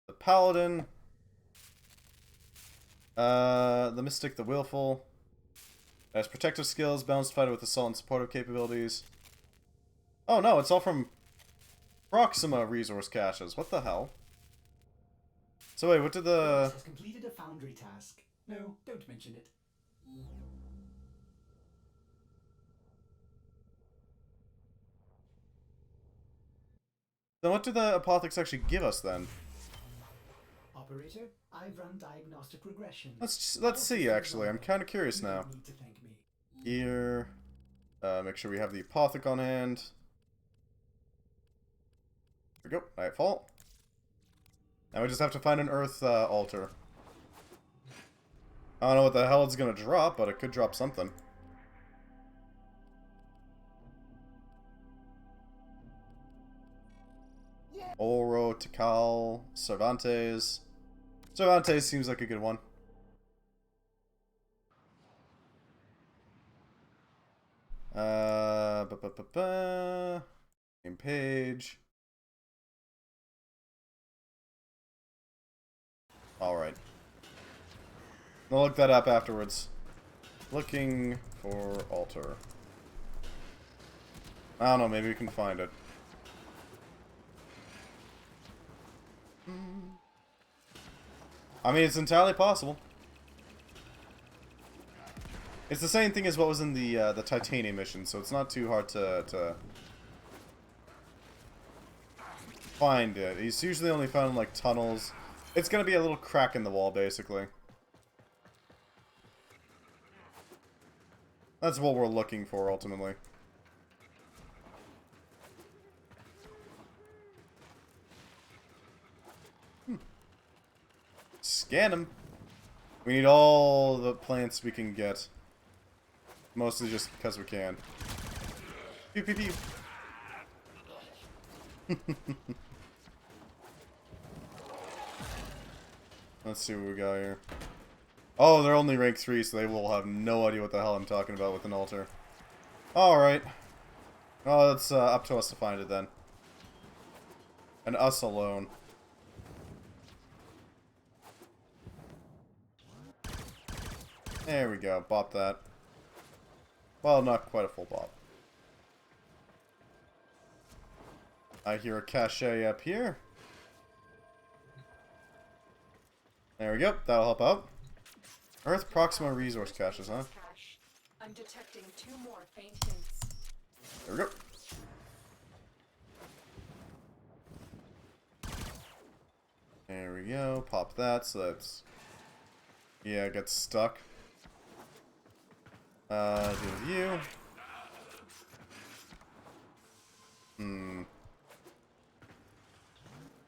The Paladin. The Mystic, the Willful. Has protective skills, balanced fighter with assault and supportive capabilities. Oh no, it's all from Proxima resource caches. What the hell? So wait, what did the... has completed a foundry task. No, don't mention it. Then what do the apothecs actually give us then? Operator, I've run diagnostic regression. Let's see actually. I'm kind of curious now. Need to thank me. Here, make sure we have the apothec on hand. There we go. Nightfall. Now we just have to find an earth altar. I don't know what the hell it's gonna drop, but it could drop something. Oro, Tikal, Cervantes. Cervantes seems like a good one. Game page. Alright. I'll look that up afterwards. Looking for altar. I don't know, maybe we can find it. I mean, it's entirely possible. It's the same thing as what was in the Titanium mission, so it's not too hard to find it. It's usually only found in, like, tunnels. It's gonna be a little crack in the wall, basically. That's what we're looking for, ultimately. Scan them. We need all the plants we can get. Mostly just because we can. Pew pew pew. Let's see what we got here. Oh, they're only rank 3, so they will have no idea what the hell I'm talking about with an altar. Alright. Oh, it's up to us to find it then. And us alone. There we go. Bop that. Well, not quite a full bop. I hear a cache up here. There we go. That'll help out. Earth Proxima resource caches, huh? I'm detecting 2 more faint hints. There we go. There we go. Pop that, so that's... Yeah, it gets stuck. Deal with you.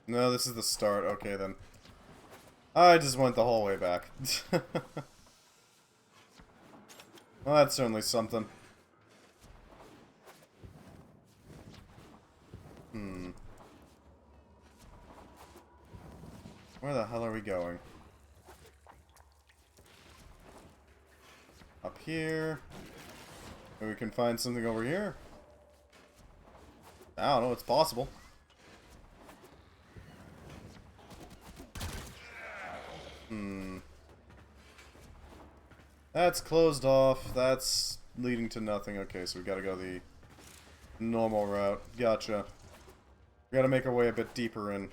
No, this is the start. Okay, then. I just went the whole way back. Well, that's certainly something. Where the hell are we going? Up here. Maybe we can find something over here. I don't know, it's possible. That's closed off. That's leading to nothing. Okay, so we gotta go the normal route. Gotcha. We gotta make our way a bit deeper in.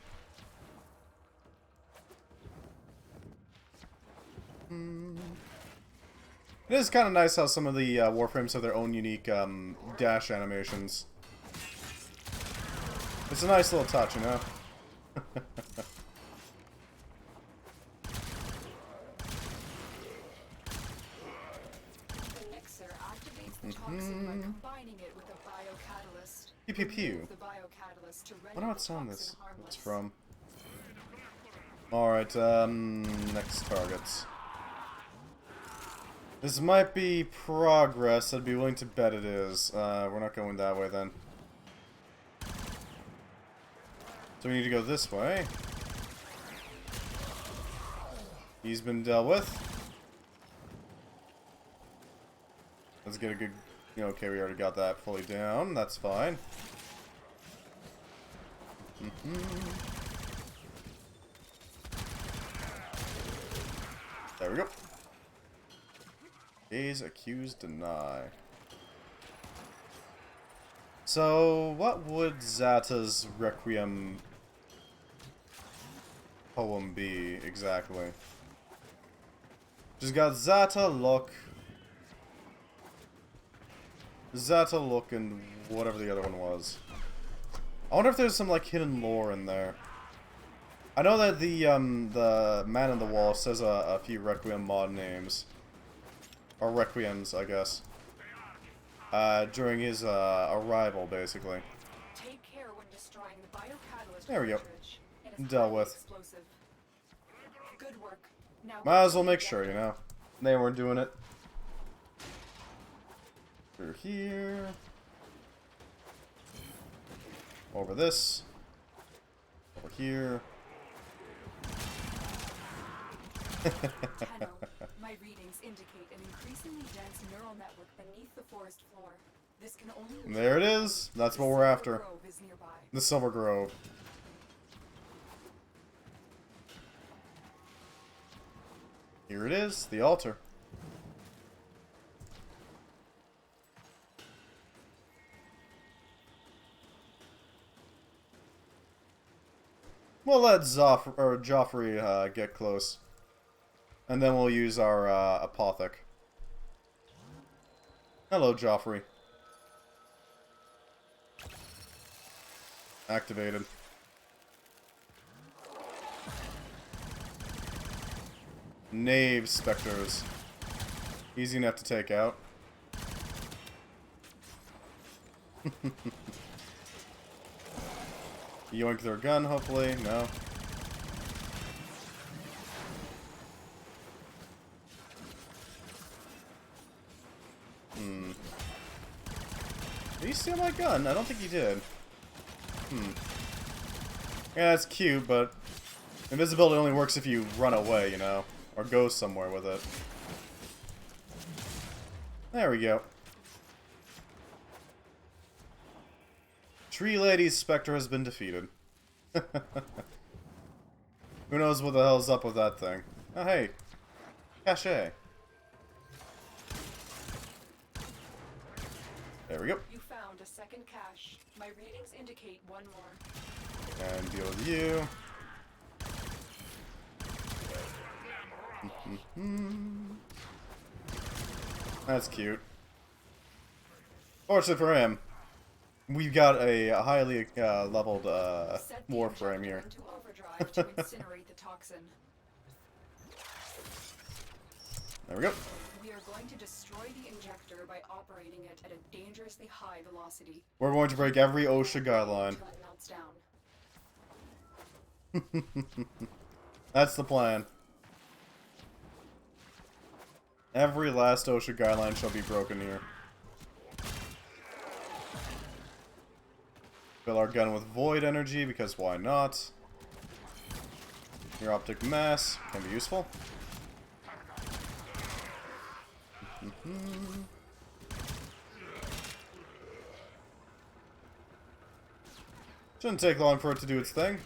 It is kind of nice how some of the Warframes have their own unique dash animations. It's a nice little touch, you know? Elixir activates the toxin by combining it with a biocatalyst. Pew pew pew. Remove the biocatalyst to I render wonder what the sound toxin it's harmless. from. Alright, next targets. This might be progress. I'd be willing to bet it is. We're not going that way then. So we need to go this way. He's been dealt with. Let's get a good... Okay, we already got that fully down. That's fine. There we go. Gaze, accuse, deny. So, what would Zata's Requiem poem be, exactly? She's got Zata, look, and whatever the other one was. I wonder if there's some, like, hidden lore in there. I know that the man in the wall says a few Requiem mod names. Or Requiems, I guess. During his, arrival, basically. Take care when destroying the biocatalyst There we go. cartridge. It is Dealt highly with. explosive. Good work. Now Might as well make sure, you know. They weren't doing it. Through here. Over this. Over here. Tenno, my readings indicate an increasingly dense neural network beneath the forest floor. This can only There it is. That's what we're after. Grove is nearby. The Silver Grove. Here it is, the altar. We'll let Joffrey get close. And then we'll use our Apothic. Hello, Joffrey. Activated. Knave specters. Easy enough to take out. Yoink their gun, hopefully. No. Did he steal my gun? I don't think he did. Yeah, it's cute, but invisibility only works if you run away, you know? Or go somewhere with it. There we go. Tree Lady's Spectre has been defeated. Who knows what the hell's up with that thing? Oh, hey. Cache. There we go. You found a second cache. My readings indicate one more. And deal with you. That's cute. Fortunately for him, we've got a highly leveled Set the Warframe injector here. into overdrive to incinerate the toxin. There we go. We are going to destroy the injector by operating it at a dangerously high velocity. We're going to break every OSHA guideline. Until it melts down. That's the plan. Every last OSHA guideline shall be broken here. Fill our gun with void energy, because why not? Your optic mass can be useful. Shouldn't take long for it to do its thing.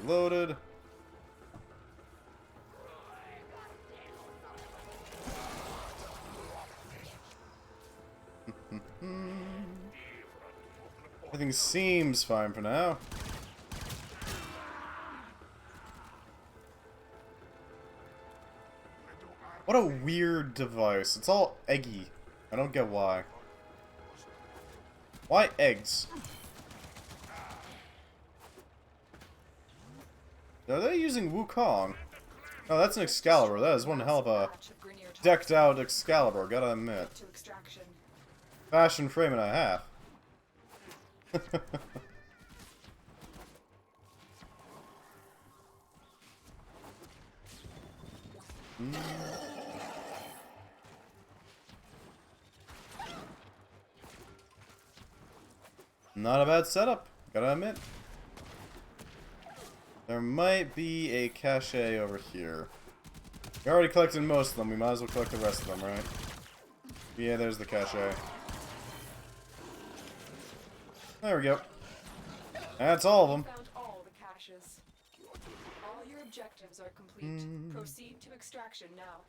Loaded. Everything seems fine for now. What a weird device. It's all eggy. I don't get why. Why eggs? Are they using Wukong? Oh, that's an Excalibur. That is one hell of a decked out Excalibur, gotta admit. To extraction. Fashion frame and a half. Not a bad setup, gotta admit. There might be a cache over here. We already collected most of them, we might as well collect the rest of them, right? Yeah, there's the cache. There we go. That's all of them. Found all the caches. objectives are complete. Proceed to extraction now.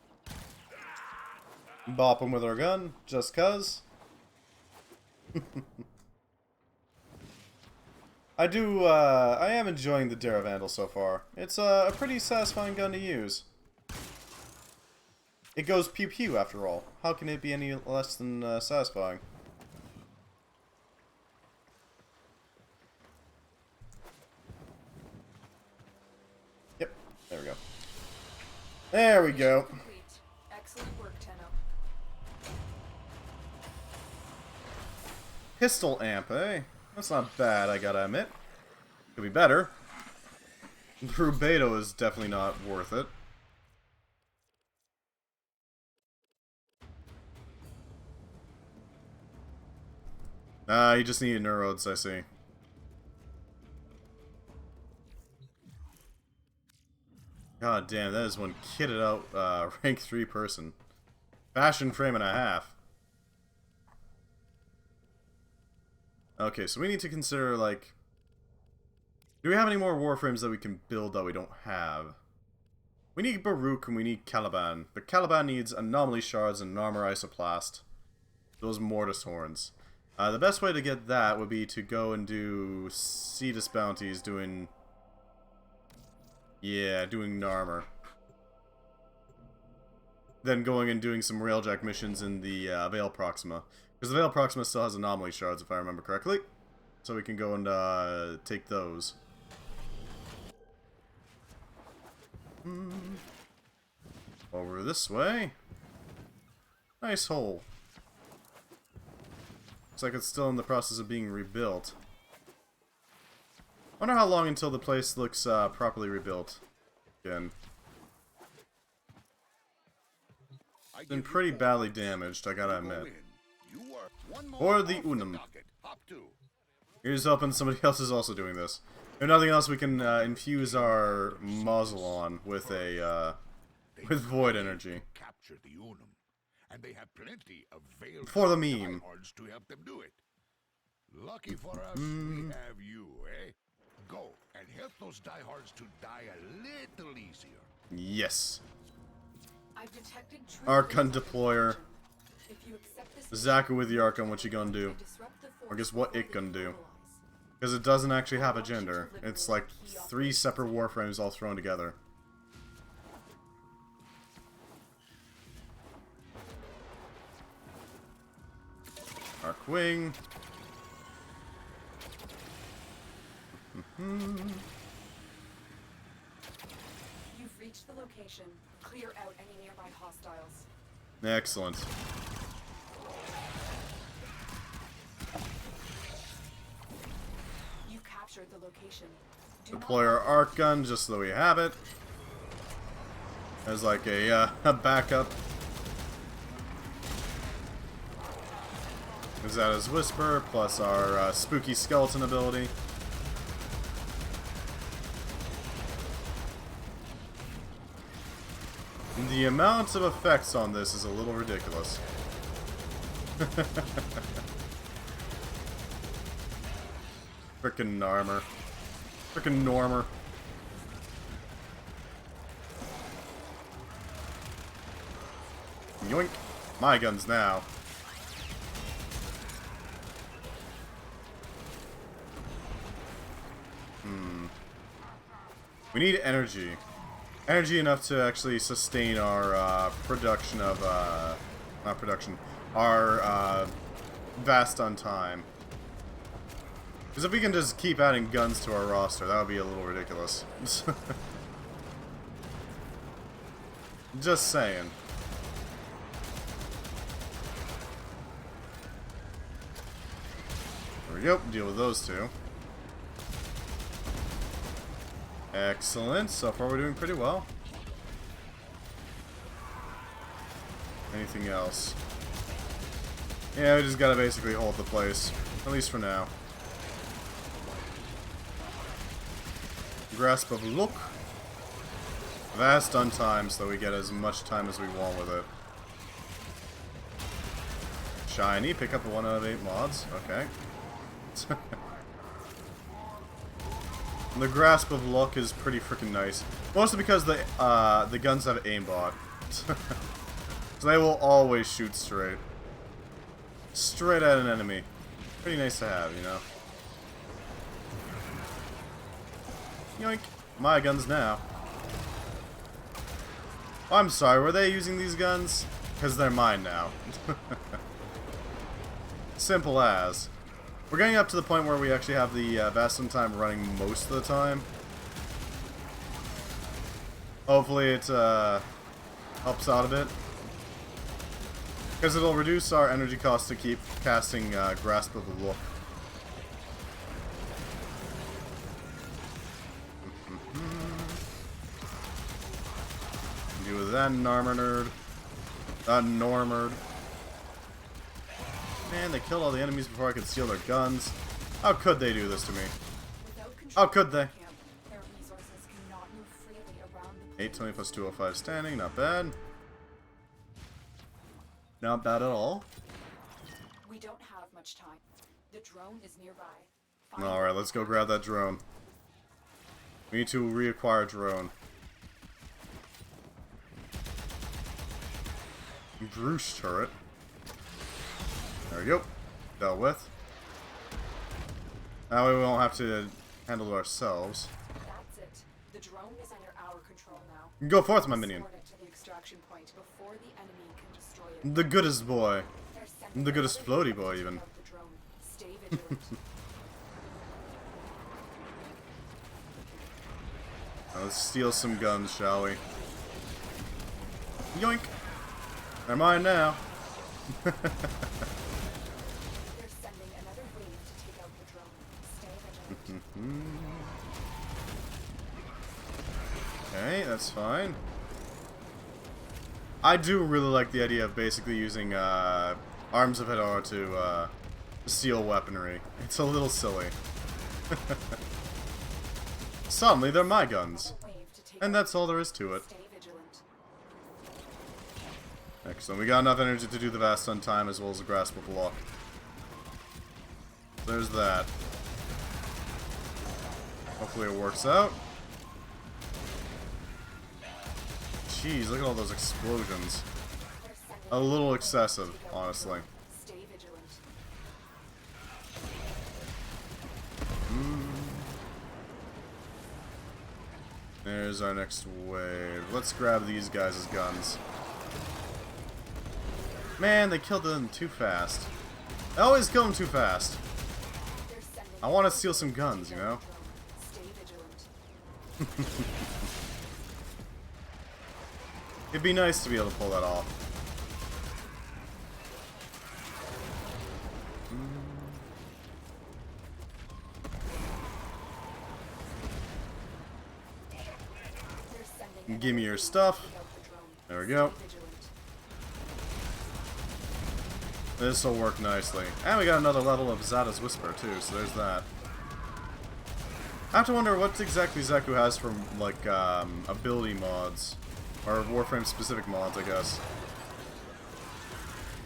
Bop him with our gun, just cuz. I am enjoying the Daravandal so far. It's a pretty satisfying gun to use. It goes pew pew after all. How can it be any less than satisfying? Yep, there we go. There we go. Complete. Excellent work, Tenno. Pistol amp, eh? That's not bad, I gotta admit. Could be better. Rubedo is definitely not worth it. You just need neurodes, I see. God damn, that is one kitted out rank 3 person. Fashion frame and a half. Okay, so we need to consider, like... Do we have any more Warframes that we can build that we don't have? We need Baruch and we need Caliban. But Caliban needs Anomaly Shards and Armor Isoplast. Those Mortis Horns. The best way to get that would be to go and do Cetus bounties doing... Yeah, doing Narmer. Then going and doing some Railjack missions in the Veil Proxima. Because the Veil Proxima still has Anomaly Shards, if I remember correctly. So we can go and take those. Over this way. Nice hole. Looks like it's still in the process of being rebuilt. Wonder how long until the place looks properly rebuilt again. It's been pretty badly damaged, I gotta admit. Or the Unum. Here's hoping somebody else is also doing this. If nothing else, we can infuse our muzzle on with a with void energy. Capture the Unum, and they have plenty of veiled For the meme. diehards to help them do it. Lucky for us, we have you, eh? Go and help those diehards to die a little easier. Yes. I've detected Archon deployer. If you accept this Zaku with the Archon, what you gonna do? disrupt the Or guess force what it gonna do? mobilize. Because it doesn't actually have a gender. It's like 3 separate Warframes all thrown together. Archwing. You've reached the location. Clear out any nearby hostiles. Excellent. You've captured the location. Do Deploy our arc gun just so we have it. As like a backup. Is that his Whisper, plus our spooky skeleton ability. The amount of effects on this is a little ridiculous. Frickin' armor. Frickin' Normer. Yoink. My guns now. We need energy. Energy enough to actually sustain our production of, not production, our vast on time. Because if we can just keep adding guns to our roster, that would be a little ridiculous. Just saying. There we go, deal with those two. Excellent. So far we're doing pretty well. Anything else? Yeah, we just gotta basically hold the place. At least for now. Grasp of Look. Vast on time so we get as much time as we want with it. Shiny. Pick up a 1 out of 8 mods. Okay. The grasp of luck is pretty freaking nice. Mostly because the guns have aimbot. So they will always shoot straight. Straight at an enemy. Pretty nice to have, you know? Yoink. My guns now. Oh, I'm sorry, were they using these guns? Because they're mine now. Simple as. We're getting up to the point where we actually have the Bastion time running most of the time. Hopefully it helps out a bit. Because it'll reduce our energy cost to keep casting Grasp of the Look. Deal with that Narmer nerd. That Normerd. Man, they killed all the enemies before I could steal their guns. How could they do this to me? How could they? 820 plus 205 standing, not bad. Not bad at all. We don't have much time. The drone is nearby. Alright, let's go grab that drone. We need to reacquire drone. Bruce turret. There we go. Dealt with. That way we won't have to handle it ourselves. That's it. The drone is under our control now. Go forth, my minion. Escort it to the extraction point before the enemy can destroy it. The goodest boy. They're sending The goodest another floaty boy, wave even. of the drone. Stay vigilant. Now let's steal some guns, shall we? Yoink! They're mine now. They're sending another wave to take out the drone. Stay vigilant. Okay, that's fine. I do really like the idea of basically using Arms of Hedora to steal weaponry. It's a little silly. Suddenly, they're my guns. Another wave to take And out that's all there is to it. Stay vigilant. Excellent. We got enough energy to do the Vast on time as well as the Grasp of Luck. There's that. Hopefully it works out. Jeez, look at all those explosions. They're sending A little another excessive, wave to take out the honestly. drone. Stay vigilant. There's our next wave. Let's grab these guys' guns. Man, they killed them too fast. They always kill them too fast. They're sending I want to steal some guns, you know? Stay vigilant. It'd be nice to be able to pull that off. They're sending Give me your another stuff. wave to take out the drone. There we go. Stay vigilant. This'll work nicely. And we got another level of Zada's Whisper too, so there's that. I have to wonder what exactly Zeku has from, like, ability mods. Or Warframe specific mods, I guess.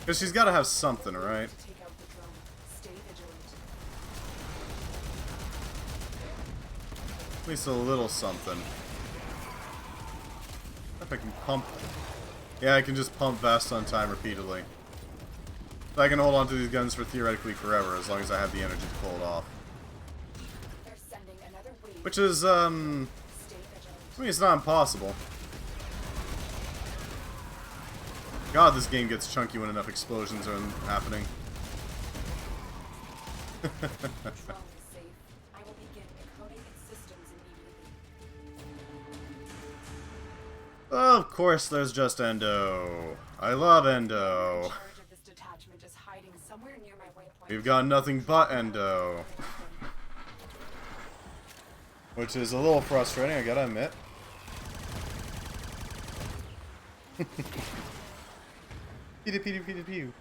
Because she's gotta have something, right? To take out the drone. Stay vigilant. At least a little something. If I can pump... Yeah, I can just pump Vast on time repeatedly. So I can hold on to these guns for theoretically forever, as long as I have the energy to pull it off. They're sending another wave. Which is, Stay vigilant. I mean, it's not impossible. God, this game gets chunky when enough explosions are happening. The drone is safe. I will begin encoding its systems immediately. Of course, there's just Endo. I love Endo. Charge of this detachment is hiding somewhere near my waypoint. We've got nothing but Endo. Which is a little frustrating, I gotta admit. Pew pew pew pew.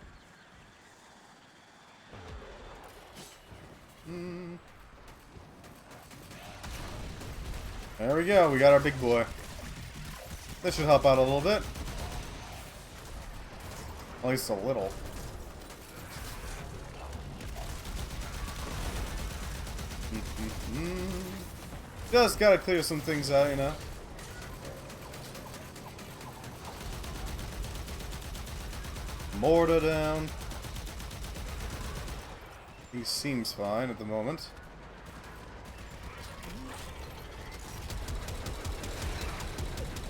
There we go, we got our big boy. This should help out a little bit. At least a little. Just gotta clear some things out, you know. Mortar down. He seems fine at the moment.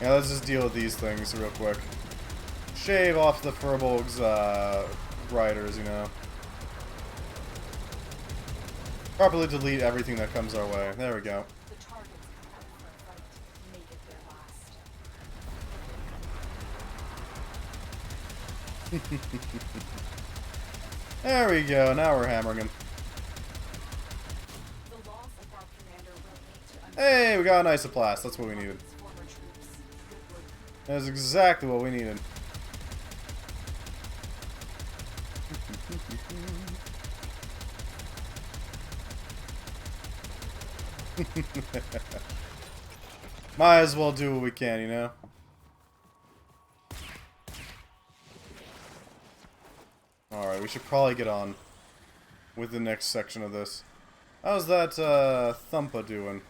Yeah, let's just deal with these things real quick. Shave off the Furbolg's riders, you know. Properly delete everything that comes our way. There we go. The targets come out for a fight. Make it their last. There we go. Now we're hammering him. The loss of our commander will lead to Hey, we got an isoplast. That's what we needed. former troops. Good work. That's exactly what we needed. Might as well do what we can, you know? Alright, we should probably get on with the next section of this. How's that Thumpa doing?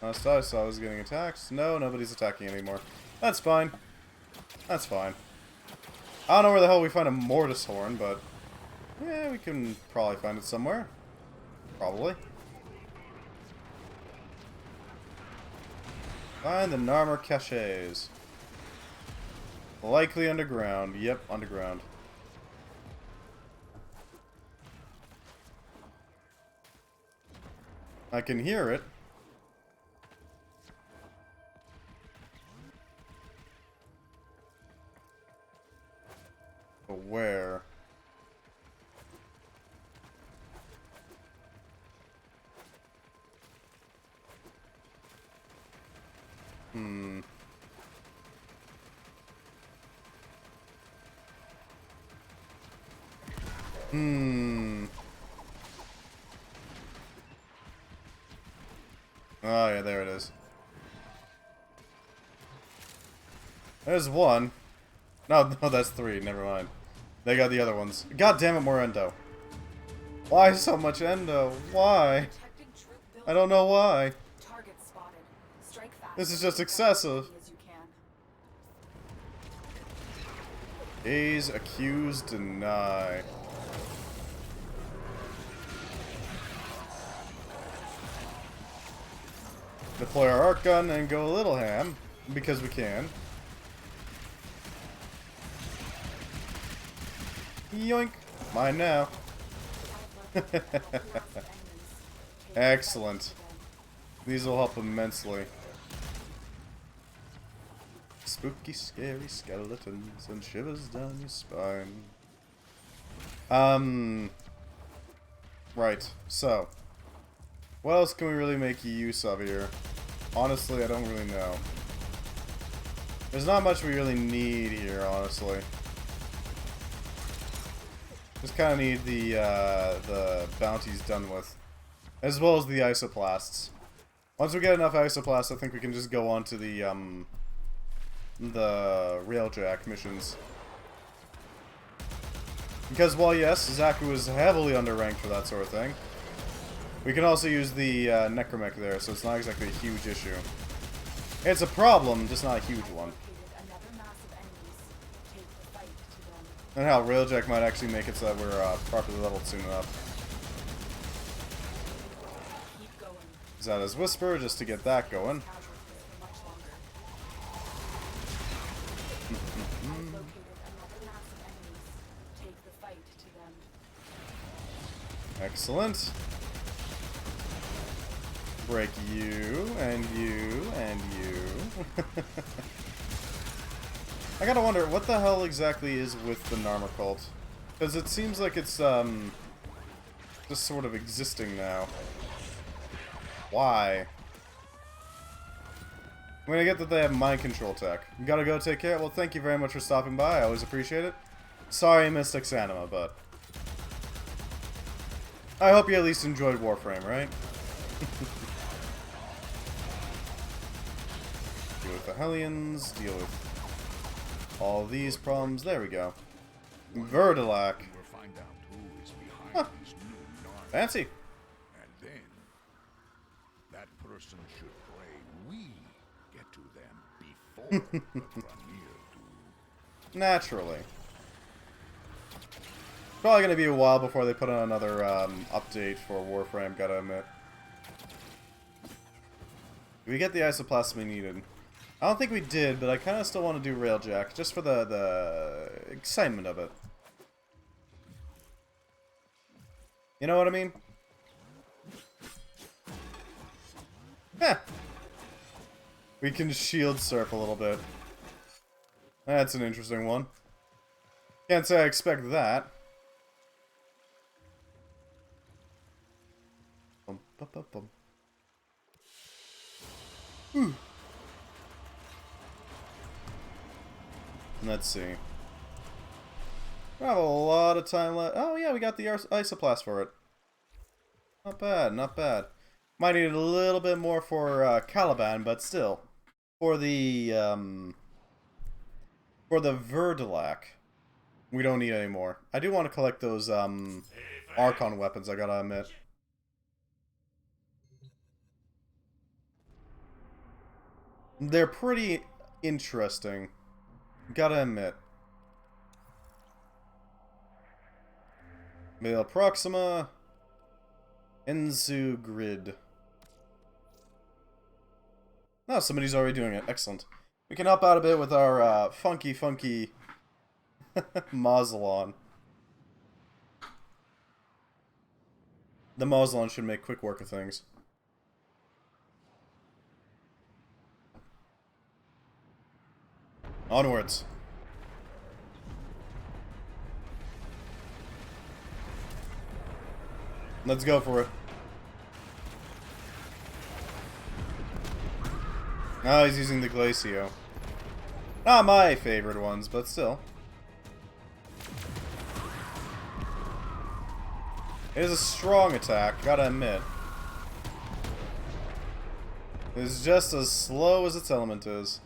Last I saw was getting attacked. No, nobody's attacking anymore. That's fine. That's fine. I don't know where the hell we find a Mortis Horn, but yeah, we can probably find it somewhere. Probably. Find the Narmer caches. Likely underground. Yep, underground. I can hear it. But where? Oh, yeah, there it is. There's one. No, that's three. Never mind. They got the other ones. God damn it, more endo. Why so much endo? Why? Protecting troop I don't know why. Target spotted. Strike fast. This is just excessive. As you can. Gaze, accuse, deny. Deploy our arc gun and go a little ham, because we can. Yoink! Mine now. Excellent. These will help immensely. Spooky, scary skeletons and shivers down your spine. Right, so. What else can we really make use of here? Honestly, I don't really know. There's not much we really need here, honestly. Just kind of need the bounties done with. As well as the isoplasts. Once we get enough isoplasts, I think we can just go on to the railjack missions. Because while yes, Zaku is heavily underranked for that sort of thing, we can also use the Necromech there, so it's not exactly a huge issue. It's a problem, just not a huge one. Another massive enemies. Take the fight to them. And how Railjack might actually make it so that we're properly leveled soon enough. Keep going. Zada's Whisper, just to get that going. Casualties for much longer. Located another massive enemies. Take the fight to them. Excellent. Break you, and you, and you. I gotta wonder, what the hell exactly is with the Narmer cult? Because it seems like it's, just sort of existing now. Why? I mean, I get that they have mind control tech. You gotta go take care. Well, thank you very much for stopping by. I always appreciate it. Sorry I missed Exanima, but I hope you at least enjoyed Warframe, right? Deal with the Hellions, deal with all these problems. There we go. Vertilac. We'll find out who is behind Huh. these new Narn. Fancy. And then that person should pray we get to them before the Premier do. Naturally. Probably gonna be a while before they put on another update for Warframe, gotta admit. Did we get the isoplasm we needed? I don't think we did, but I kind of still want to do Railjack, just for the excitement of it. You know what I mean? Heh! We can shield surf a little bit. That's an interesting one. Can't say I expect that. Bum, bum, bum, bum. Whew. Let's see. We have a lot of time left. Oh yeah, we got the isoplast for it. Not bad, not bad. Might need a little bit more for Caliban, but still. For the Verdelac, we don't need any more. I do want to collect those Archon weapons, I gotta admit. They're pretty interesting. Gotta admit. Male Proxima. Enzu Grid. Oh, somebody's already doing it. Excellent. We can help out a bit with our funky Mazelon. The Mazelon should make quick work of things. Onwards. Let's go for it. Oh, he's using the Glacio. Not my favorite ones, but still. It is a strong attack, gotta admit. It's just as slow as its element is.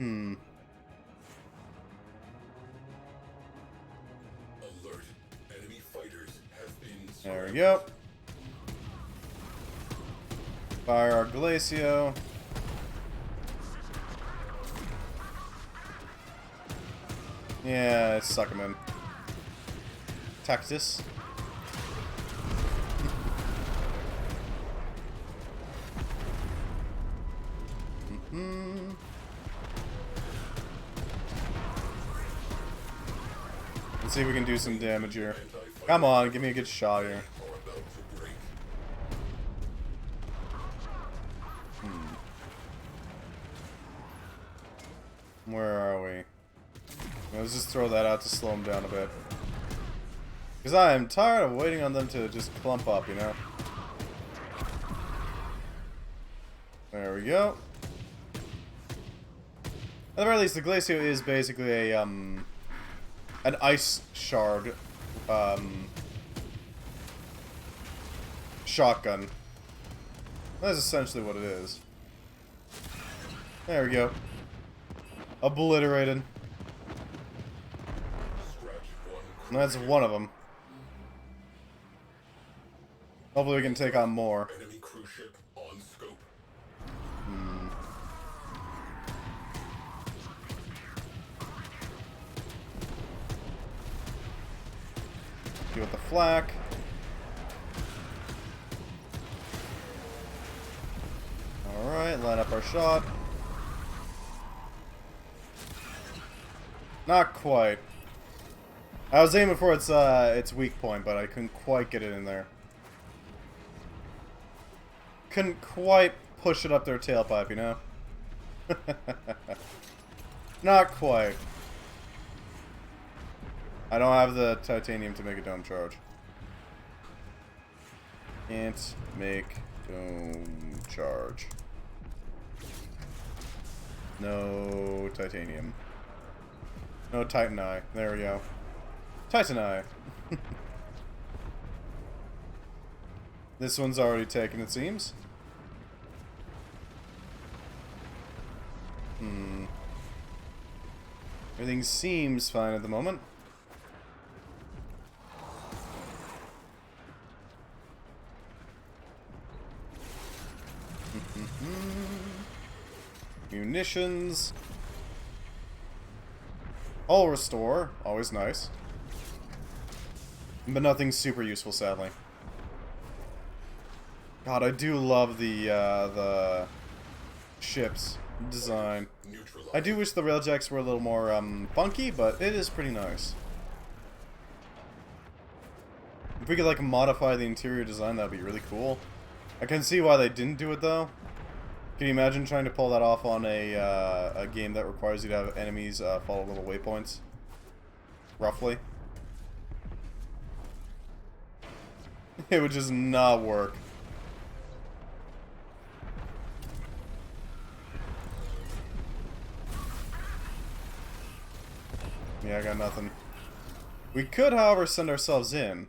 Alert. Enemy fighters have been There we go. Fire our Glacio. Yeah, suck him in. Tactus. Let's see if we can do some damage here. Come on, give me a good shot here. Where are we? Let's just throw that out to slow them down a bit. Because I am tired of waiting on them to just clump up, you know? There we go. At the very least, the Glacio is basically a, an ice shard, shotgun. That's essentially what it is. There we go. Obliterated. And that's one of them. Hopefully we can take on more. enemy cruise ship on scope. Deal with the flak. Alright, line up our shot. Not quite. I was aiming for its weak point, but I couldn't quite get it in there. Couldn't quite push it up their tailpipe, you know? Not quite. I don't have the titanium to make a dome charge. Can't make dome charge. No titanium. No Titan Eye. There we go. Titan Eye. This one's already taken, it seems. Everything seems fine at the moment. Munitions. Hull restore, always nice. But nothing super useful, sadly. God, I do love the ships design. I do wish the railjacks were a little more funky, but it is pretty nice. If we could like modify the interior design, that'd be really cool. I can see why they didn't do it though. Can you imagine trying to pull that off on a game that requires you to have enemies follow little waypoints? Roughly. It would just not work. Yeah, I got nothing. We could, however, send ourselves in.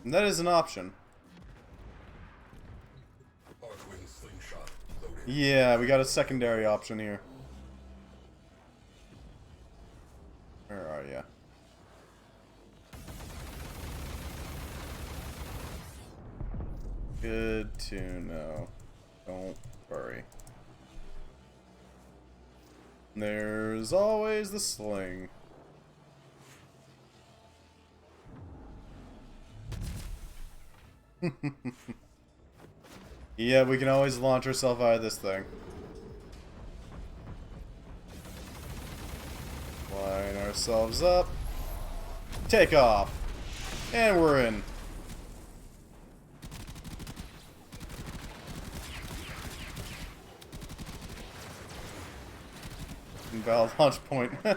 And that is an option. Yeah, we got a secondary option here. Where are ya? Good to know. Don't worry. There's always the sling. Yeah, we can always launch ourselves out of this thing. Line ourselves up. Take off. And we're in. Invalid launch point. Well,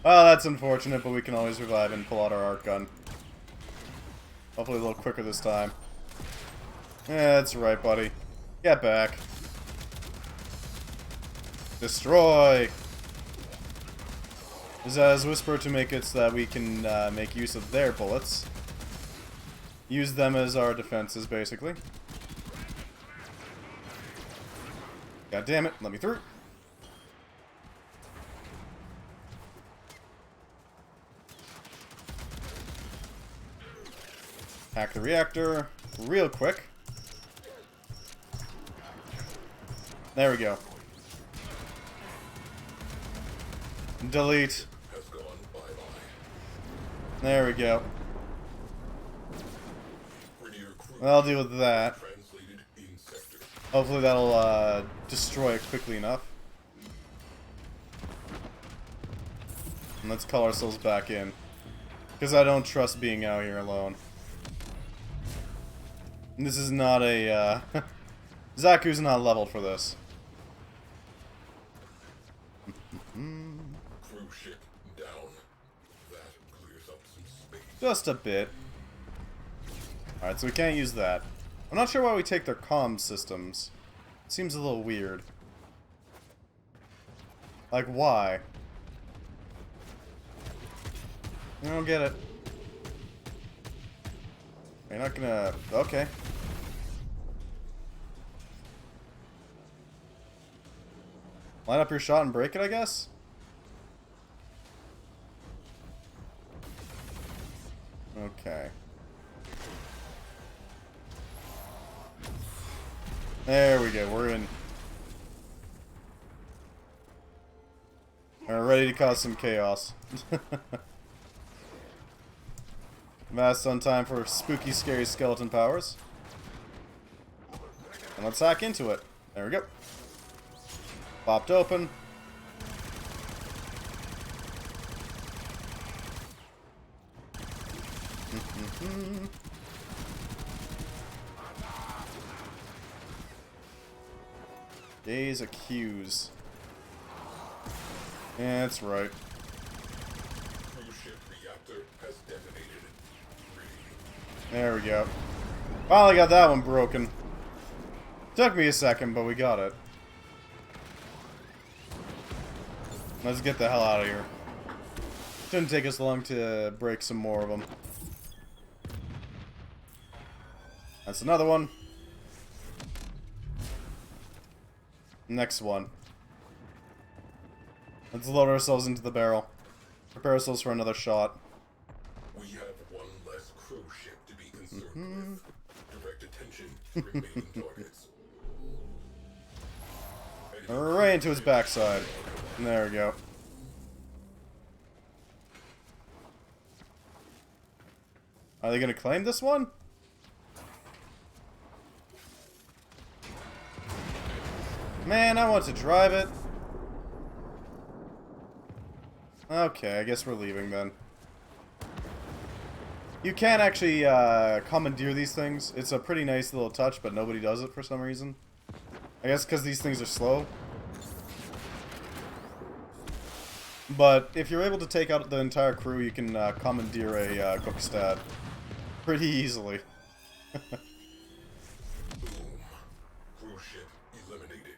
that's unfortunate, but we can always revive and pull out our arc gun. Hopefully a little quicker this time. Yeah, that's right, buddy. Get back. Destroy! As Whisper to make it so that we can make use of their bullets. Use them as our defenses, basically. God damn it, let me through. Hack the reactor real quick. There we go. Delete. There we go. I'll deal with that. Hopefully that'll destroy it quickly enough. And let's call ourselves back in. Because I don't trust being out here alone. This is not a, Zaku's not leveled for this. Cruise ship down. That clears up some space. Just a bit. Alright, so we can't use that. I'm not sure why we take their comm systems. It seems a little weird. Like, why? I don't get it. You're not gonna... Okay. Line up your shot and break it, I guess? Okay. There we go, we're in. We're ready to cause some chaos. Vast on time for spooky, scary skeleton powers. And let's hack into it. There we go. Popped open. Days accuse. Yeah, that's right. Cruise ship reactor has detonated. There we go. Finally got that one broken. Took me a second, but we got it. Let's get the hell out of here. Shouldn't take us long to break some more of them. That's another one. Next one. Let's load ourselves into the barrel. Prepare ourselves for another shot. We have one less cruise ship to be concerned with. Direct attention remaining targets. Right into his backside. There we go. Are they gonna claim this one? Man, I want to drive it. Okay, I guess we're leaving then. You can actually commandeer these things. It's a pretty nice little touch, but nobody does it for some reason. I guess because these things are slow. But if you're able to take out the entire crew, you can commandeer a Gokstad pretty easily. Boom. Cruise ship eliminated.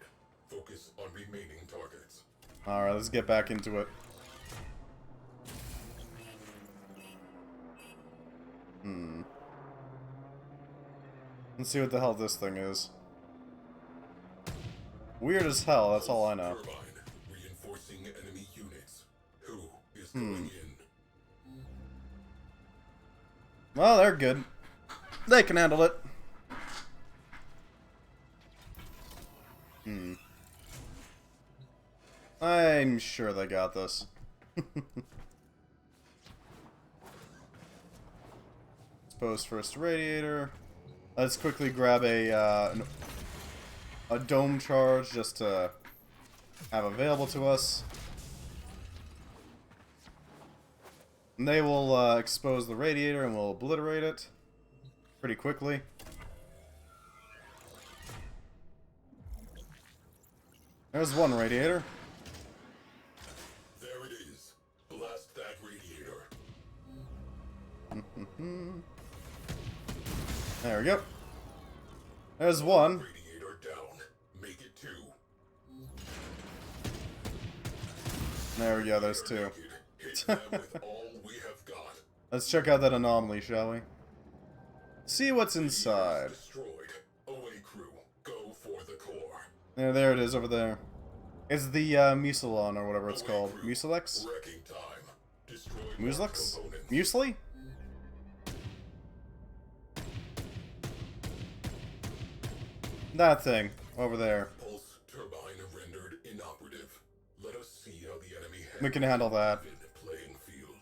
Focus on remaining targets. Alright, let's get back into it. Let's see what the hell this thing is. Weird as hell, that's all I know. Turbine reinforcing enemy units. Who is going in? Well, they're good. They can handle it. I'm sure they got this. Expose first radiator. Let's quickly grab a dome charge just to have available to us. And they will expose the radiator and we'll obliterate it pretty quickly. There's one radiator. There it is. Blast that radiator. There we go. There's one. Radiator down. Make it 2. There we go, there's 2. Hit them with all we have got. Let's check out that anomaly, shall we? See what's inside. Destroyed. Away crew. Go for the core. There it is over there. It's the Mucilon or whatever it's called. Mucilex? Wrecking time. Destroy Mucilex? components. Muesli? That thing over there. Pulse turbine rendered inoperative. Let us see how the enemy We can handle that. playing field.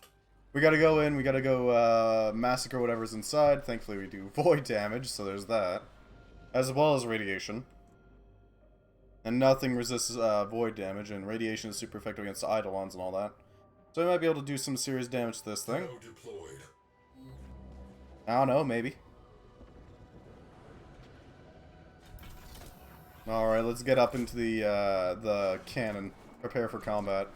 We gotta go in, we gotta go massacre whatever's inside. Thankfully we do void damage, so there's that. As well as radiation. And nothing resists void damage, and radiation is super effective against Eidolons and all that. So we might be able to do some serious damage to this thing. Now deployed. I don't know, maybe. Alright, let's get up into the cannon. Prepare for combat.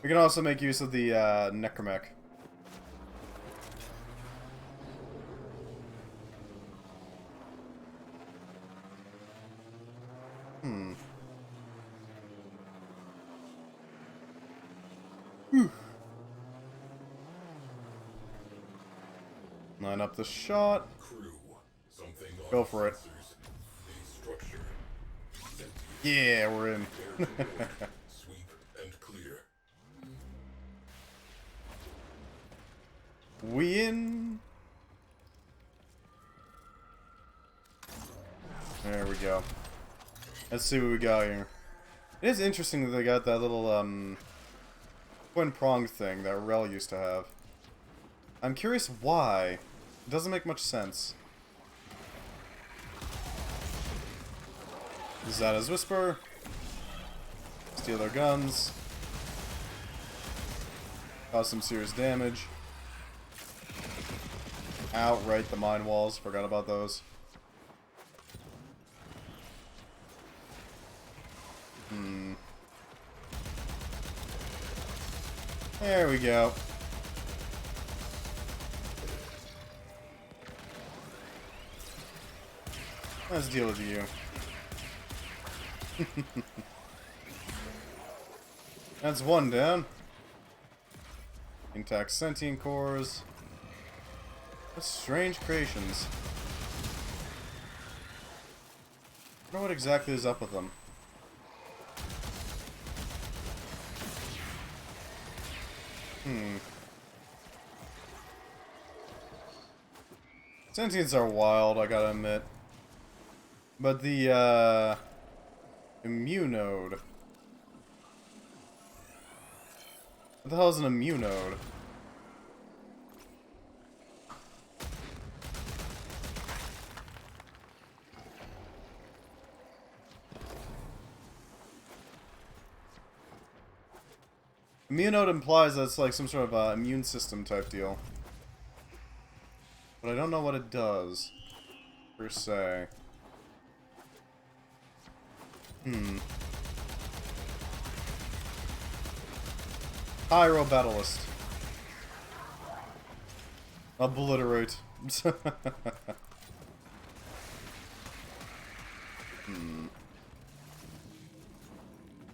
We can also make use of the necromech. Line up the shot. Crew. Something on Go for it. sensors. The structure. Sentient. Yeah, we're in. Sweep and clear. We in. There we go. Let's see what we got here. It is interesting that they got that little twin prong thing that Rel used to have. I'm curious why. It doesn't make much sense. Zada's Whisper. Steal their guns. Cause some serious damage. Outright the mine walls. Forgot about those. There we go. Let's deal with you. That's one down. Intact sentient cores. What strange creations. I don't know what exactly is up with them. Sentients are wild, I gotta admit. But the, immunode. What the hell is an immunode? Immunode implies that it's like some sort of immune system type deal. But I don't know what it does, per se. Pyro Battlist. Obliterate.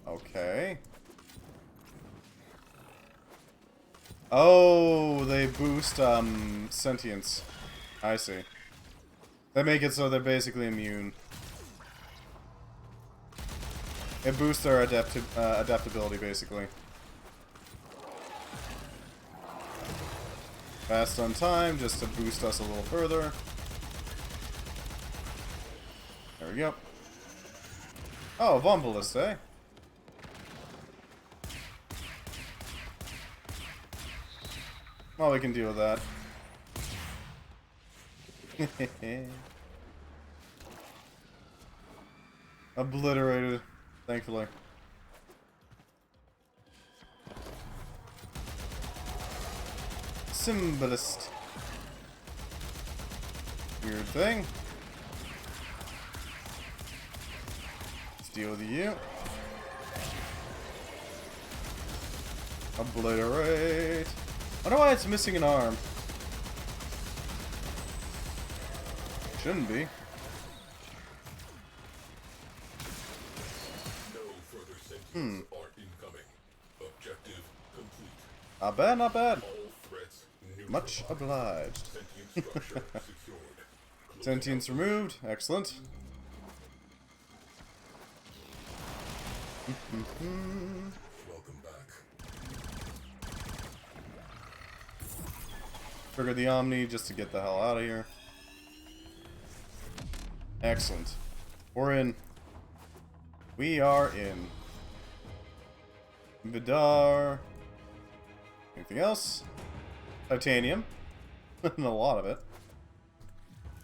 Okay. Oh, they boost, sentience. I see. They make it so they're basically immune. It boosts their adaptability, basically. Fast on time, just to boost us a little further. There we go. Oh, Vombalist, eh? Well, we can deal with that. Obliterated, thankfully. Symbolist. Weird thing. Let's deal with you. Obliterate. I wonder why it's missing an arm. Shouldn't be. No further sentients are incoming. Objective complete. Not bad, not bad. All threats neutralized. Much obliged. Sentient structure secured. Sentience removed. Excellent. Welcome back. Trigger the Omni just to get the hell out of here. Excellent. We're in. We are in. Vidar. Anything else? Titanium. And a lot of it.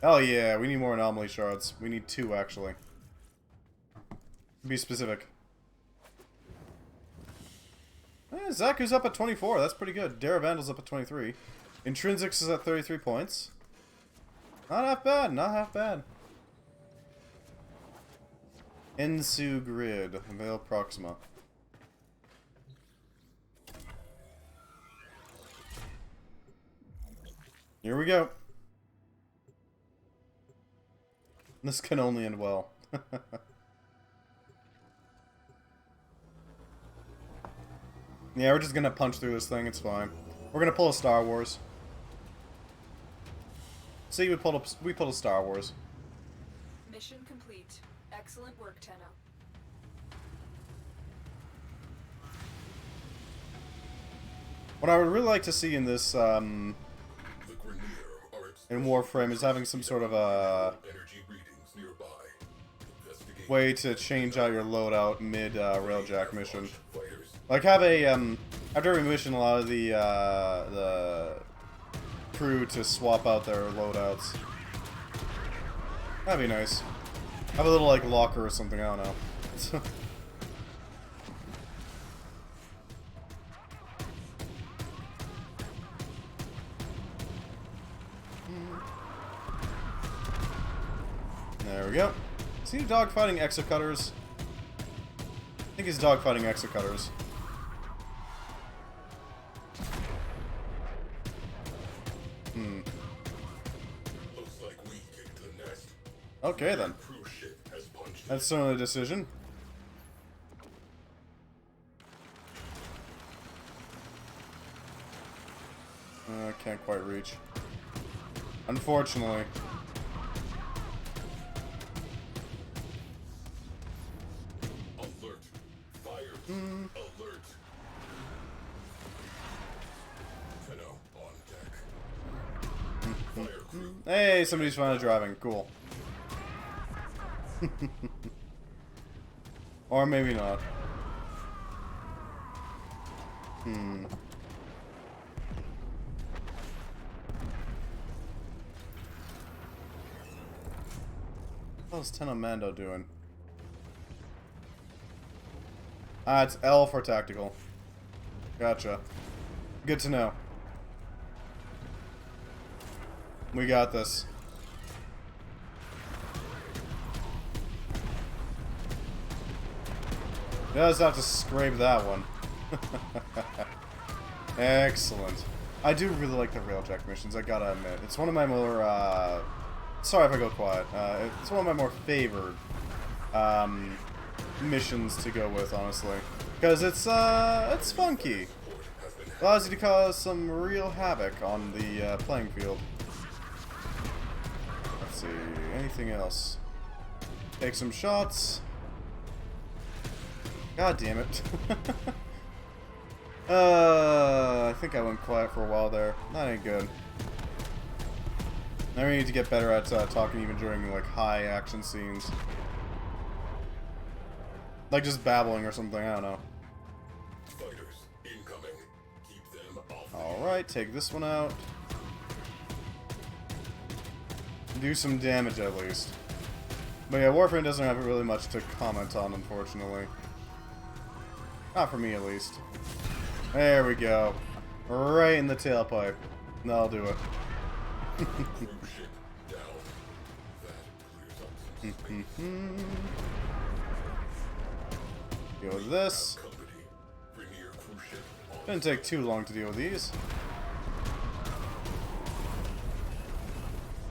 Oh yeah, we need more anomaly shards. We need 2 actually. To be specific. Zaku's up at 24, that's pretty good. Daravandal's up at 23. Intrinsics is at 33 points. Not half bad, not half bad. Ensu Grid, Veil Proxima. Here we go. This can only end well. Yeah, we're just gonna punch through this thing, it's fine. We're gonna pull a Star Wars. See, we pulled a Star Wars. Mission complete. Excellent work, Tenno. What I would really like to see in this, The Grineer are in Warframe is having some sort of a energy readings nearby. Investigate way to change out your loadout mid railjack mission. fighters. Like have a after every mission, allow the crew to swap out their loadouts. That'd be nice. Have a little like locker or something. I don't know. There we go. Is he dogfighting exocutters? I think he's dogfighting exocutters. Looks like we kicked the nest. Okay then. Cruise ship has punched That's certainly a decision. I can't quite reach. Unfortunately. alert. Fire. Alert. Tenno on deck. Fire Hey, somebody's finally driving. Cool. Or maybe not. How's Tenomando doing? Ah, it's L for tactical. Gotcha. Good to know. We got this. Does have to scrape that one. Excellent. I do really like the railjack missions, I gotta admit. It's one of my more, sorry if I go quiet. It's one of my more favored, missions to go with, honestly. Because it's funky. Allows you to cause some real havoc on the, playing field. Let's see, anything else? Take some shots. God damn it. I think I went quiet for a while there. That ain't good. Now we need to get better at talking even during like high action scenes. Like just babbling or something, I don't know. Fighters incoming. Keep them off. Alright, take this one out. Do some damage at least. But yeah, Warframe doesn't have really much to comment on, unfortunately. Not for me, at least. There we go. Right in the tailpipe. That'll do it. Cruise ship down. That clears up some space. Deal with this. Company. Premier cruise ship on. Didn't take too long to deal with these.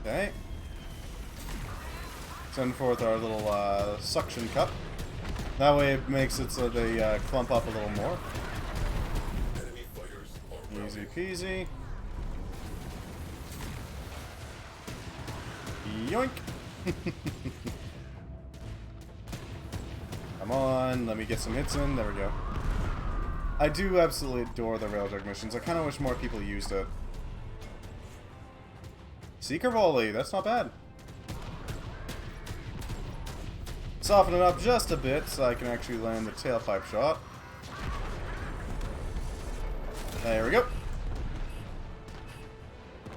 Okay. Send forth our little suction cup. That way it makes it so they clump up a little more. Enemy fighters are Easy peasy. Yoink! Come on, let me get some hits in. There we go. I do absolutely adore the railjack missions. I kind of wish more people used it. Seeker volley, that's not bad. Soften it up just a bit so I can actually land the tailpipe shot. There we go.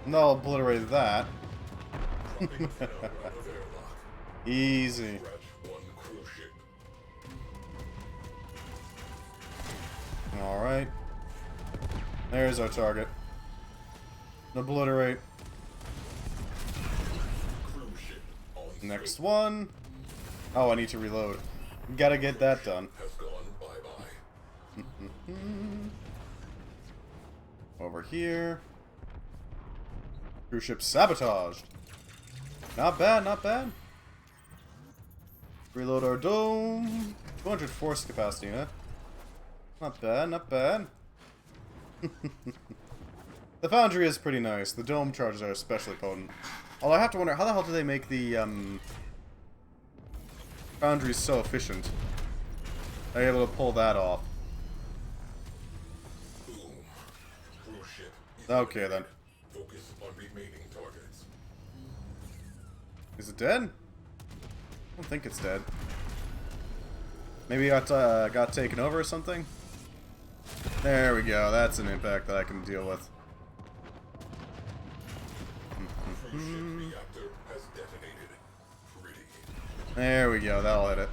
And I'll obliterate that. Easy. Alright. There's our target. Obliterate. Next one. Oh, I need to reload. Gotta get that done. Over here. Cruise ship sabotaged. Not bad, not bad. Reload our dome. 200 force capacity, huh? Not bad, not bad. The foundry is pretty nice. The dome charges are especially potent. Although I have to wonder, how the hell do they make the, foundry so efficient? Are you able to pull that off? Okay, then. Focus on remaining targets. Is it dead? I don't think it's dead. Maybe it got taken over or something? There we go. That's an impact that I can deal with. Cruise ship reactor has detonated. Pretty. There we go. That'll hit it.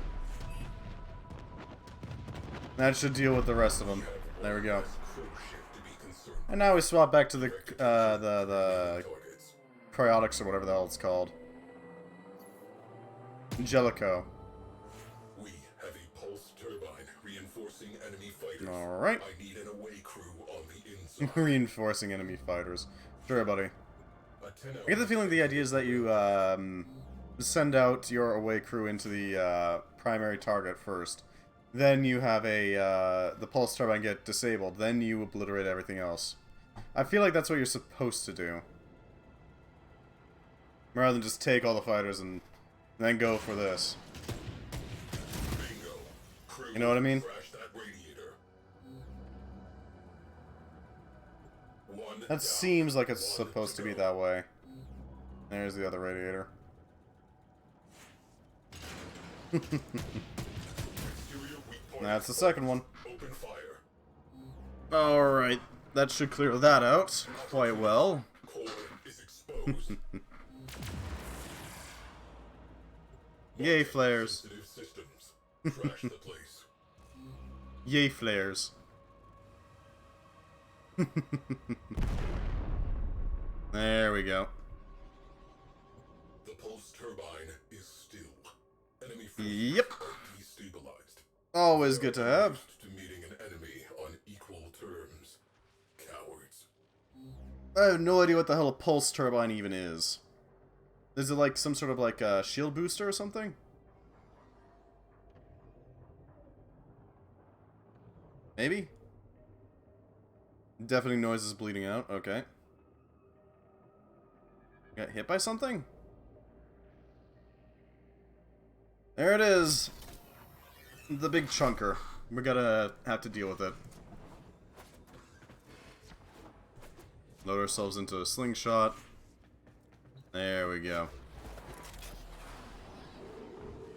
That should deal with the rest of them. There we go. Cruise ship to be concerned. And now we swap back to the Targets. cryotics or whatever the hell it's called. Angelico. We have a pulse turbine reinforcing enemy fighters. Alright. I need an away crew on the inside. Reinforcing enemy fighters. Sure, buddy. A 10 I get the feeling the idea is that you send out your away crew into the primary target first. Then you have the pulse turbine get disabled. Then you obliterate everything else. I feel like that's what you're supposed to do. Rather than just take all the fighters and then go for this. Bingo. Crew You know what I mean? crash that radiator. One That down, seems like it's one supposed to be go. that way. There's the other radiator. Exterior weak point. That's the second one. Open fire. Alright, that should clear that out quite well. Core is exposed. Yay, flares. Sensitive systems. Trash the place. Yay, flares. There we go. The pulse turbine is still. Enemy forces Yep. are destabilized. Always good to have. Used to meeting an enemy on equal terms. Cowards. I have no idea what the hell a pulse turbine even is. Is it like some sort of like a shield booster or something? Maybe? Deafening noises bleeding out, okay. Got hit by something? There it is! The big chunker. We're gonna have to deal with it. Load ourselves into a slingshot. There we go.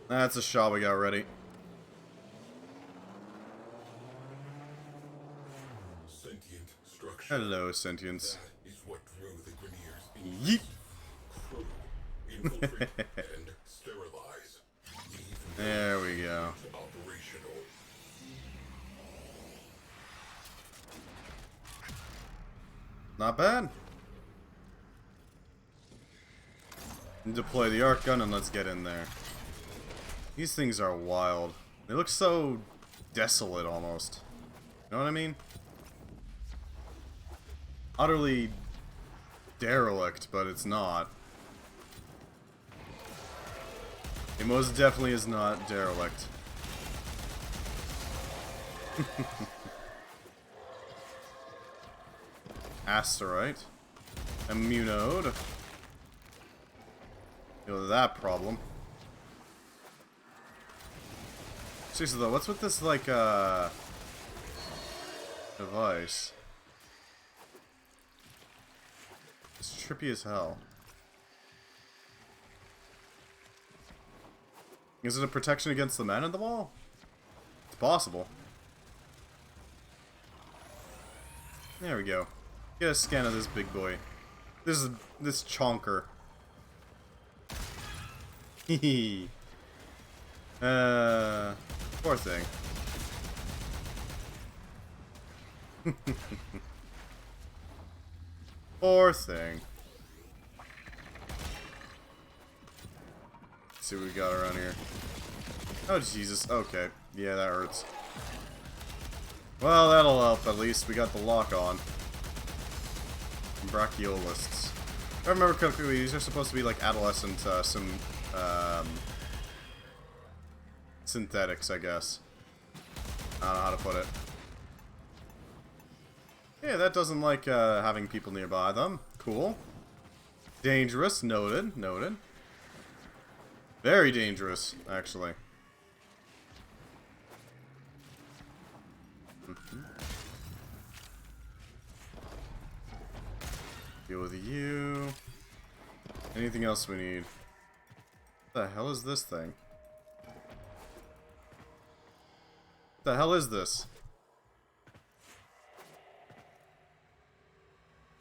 That's a shot we got ready. Sentient structure. Hello, sentience. That is what drew the Grineers in. Yeet! Crew. Infiltrate and sterilize. Leave There we go. operational. Not bad. Deploy the arc gun and let's get in there. These things are wild. They look so desolate almost. You know what I mean? Utterly derelict, but it's not. It most definitely is not derelict. Asterite. Immunode. Deal with that problem. Seriously though, what's with this, like, device? It's trippy as hell. Is it a protection against the man in the wall? It's possible. There we go. Get a scan of this big boy. This chonker. Hehe. Poor thing. Poor thing. Let's see what we got around here. Oh, Jesus. Okay. Yeah, that hurts. Well, that'll help. At least we got the lock on. Brachiolists. If I remember correctly, these are supposed to be like adolescent, synthetics, I guess. I don't know how to put it. Yeah, that doesn't like having people nearby them. Cool. Dangerous. Noted. Noted. Very dangerous, actually. Deal with you. Anything else we need? What the hell is this thing? What the hell is this?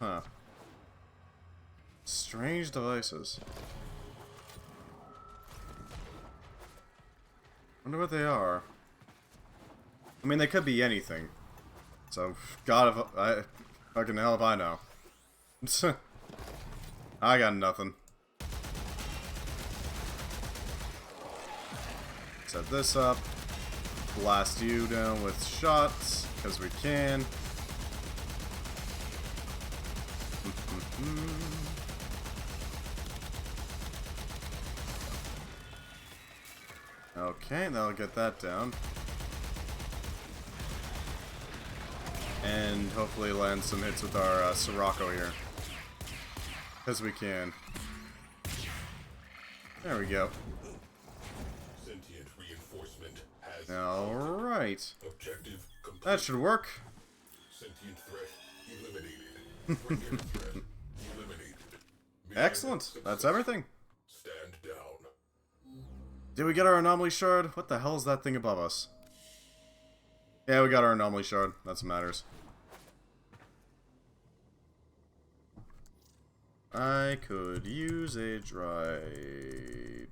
Huh. Strange devices. Wonder what they are. I mean, they could be anything. So, God, if I fucking hell if I know. I got nothing. Set this up. Blast you down with shots, because we can. Okay, that'll get that down. And hopefully land some hits with our Sirocco here. Because we can. There we go. Sentient reinforcement has Alright. objective complete. That should work. Sentient threat eliminated. Grineer threat eliminated. Excellent. That's everything. Stand down. Did we get our anomaly shard? What the hell is that thing above us? Yeah, we got our anomaly shard. That's what matters. I could use a dry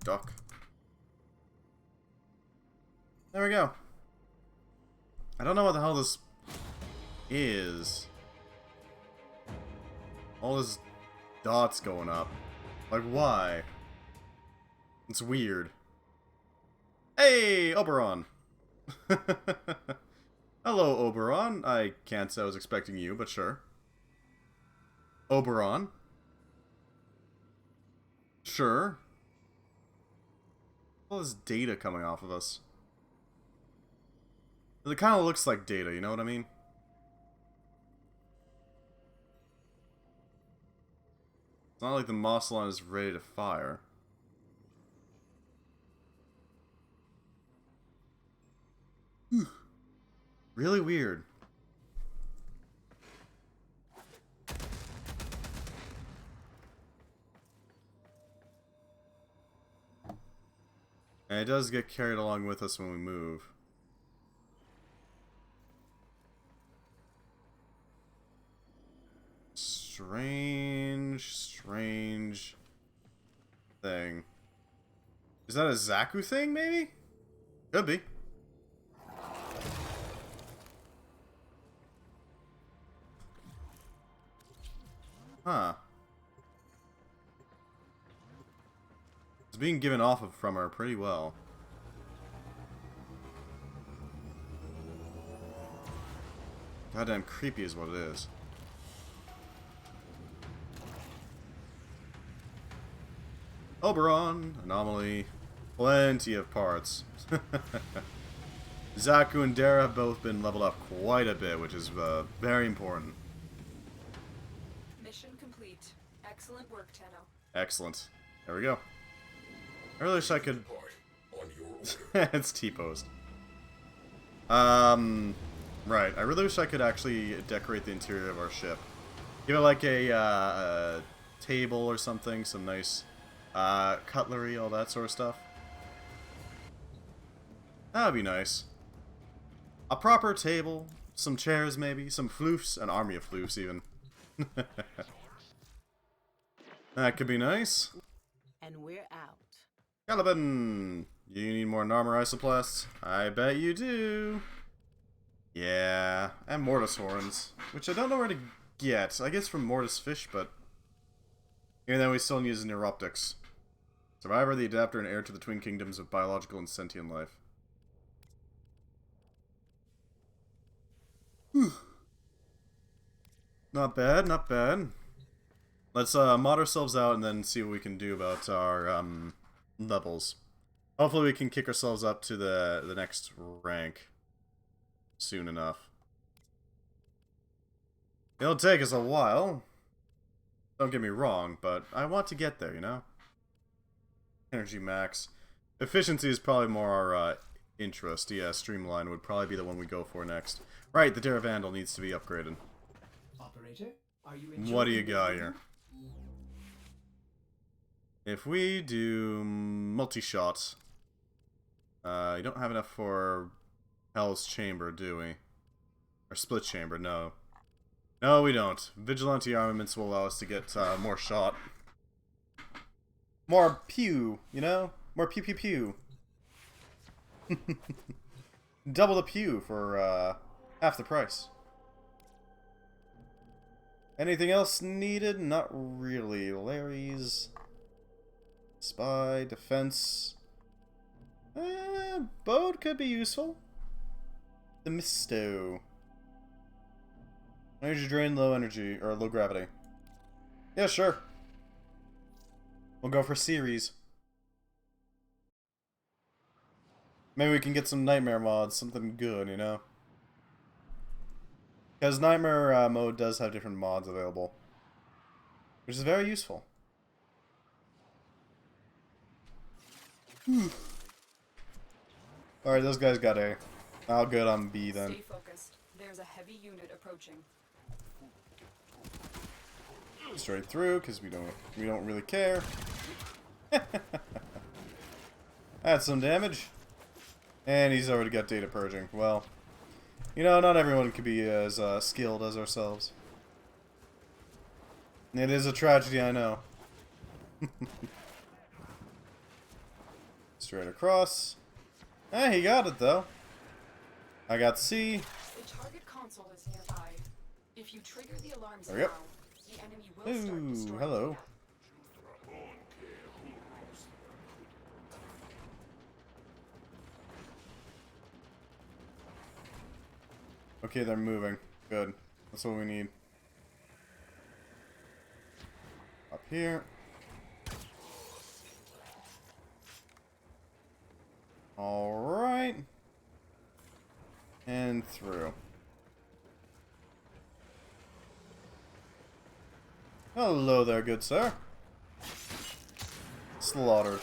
dock. There we go. I don't know what the hell this is. All this dots going up. Like, why? It's weird. Hey, Oberon! Hello, Oberon. I can't say I was expecting you, but sure. Oberon. Sure. All this data coming off of us. It kind of looks like data, you know what I mean? It's not like the Mossalon is ready to fire. Really weird. And it does get carried along with us when we move. Strange thing. Is that a Zaku thing, maybe? Could be. Huh. It's being given off of from her pretty well. Goddamn creepy is what it is. Oberon, anomaly, plenty of parts. Zaku and Dara have both been leveled up quite a bit, which is very important. Mission complete. Excellent work, Tenno. Excellent. There we go. I really wish I could... Part on your order. It's T-posed. Right. I really wish I could actually decorate the interior of our ship. Give it like a table or something, some nice cutlery, all that sort of stuff. That would be nice. A proper table, some chairs maybe, some floofs, an army of floofs even. That could be nice. And we're out. Caliban! You need more armor isoplasts? I bet you do. Yeah, and Mortis horns, which I don't know where to get. I guess from Mortis fish, but even then we still need his neuroptics. Survivor, the adapter, and heir to the twin kingdoms of biological and sentient life. Whew. Not bad, not bad. Let's mod ourselves out and then see what we can do about our levels. Hopefully we can kick ourselves up to the next rank soon enough. It'll take us a while. Don't get me wrong, but I want to get there, you know? Energy max. Efficiency is probably more our interest. Yeah, Streamline would probably be the one we go for next. Right, the Dara Vandal needs to be upgraded. Operator, are you What do you enjoying got the here? If we do multi-shot, you don't have enough for Hell's Chamber, do we? Or Split Chamber, no. No, we don't. Vigilante armaments will allow us to get more shot. More pew, you know? More pew pew pew. Double the pew for half the price. Anything else needed? Not really. Larry's... Spy, defense. Boat could be useful. The Misto. Energy drain, low energy, or low gravity. Yeah, sure. We'll go for series. Maybe we can get some nightmare mods, something good, you know? Because nightmare mode does have different mods available. Which is very useful. Alright, those guys got A. I'll good on B then. Stay focused. There's a heavy unit approaching. Straight through, because we don't really care. That's some damage. And he's already got data purging. Well, you know, not everyone can be as skilled as ourselves. It is a tragedy, I know. Straight across. He got it though. I got C. The target console is nearby. If you trigger the alarms There we go. now, the enemy will start Ooh, destroying hello. data. Okay, they're moving. Good. That's what we need. Up here. Alright. And through. Hello there, good sir. Slaughtered.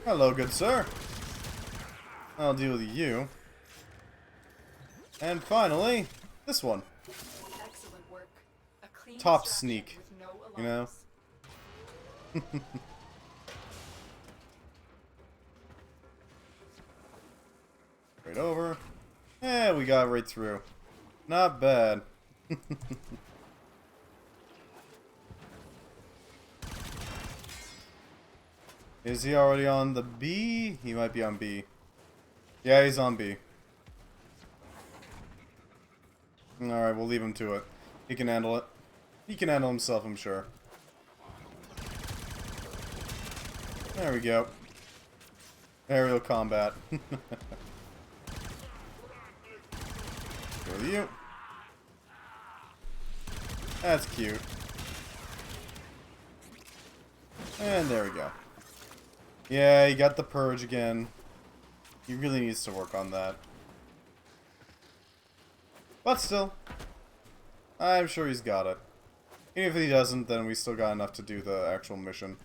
Hello, good sir. I'll deal with you. And finally, this one. Excellent work. A clean Top extraction sneak, with no you know? alarms. Right over. We got right through. Not bad. Is he already on the B? He might be on B. Yeah, he's on B. Alright, we'll leave him to it. He can handle it. He can handle himself, I'm sure. There we go. Aerial combat. Go with you. That's cute. And there we go. Yeah, he got the purge again. He really needs to work on that. But still, I'm sure he's got it. Even if he doesn't, then we still got enough to do the actual mission.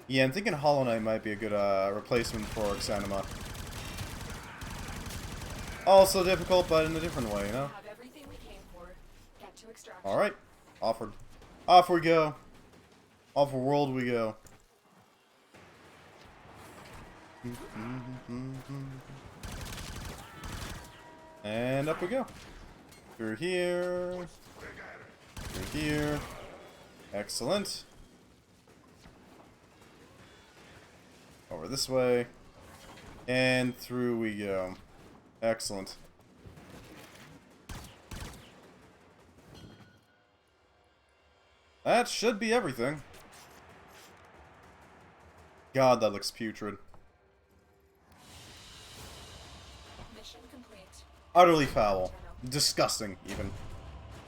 Yeah, I'm thinking Hollow Knight might be a good replacement for Xanima. Also difficult, but in a different way, you know? Have everything we came for. Get to extraction. Alright. Offered. Off we go. Off world we go. And up we go. Through here. Through here. Excellent. Over this way. And through we go. Excellent. That should be everything. God, that looks putrid. Mission complete. Utterly foul. Disgusting, even.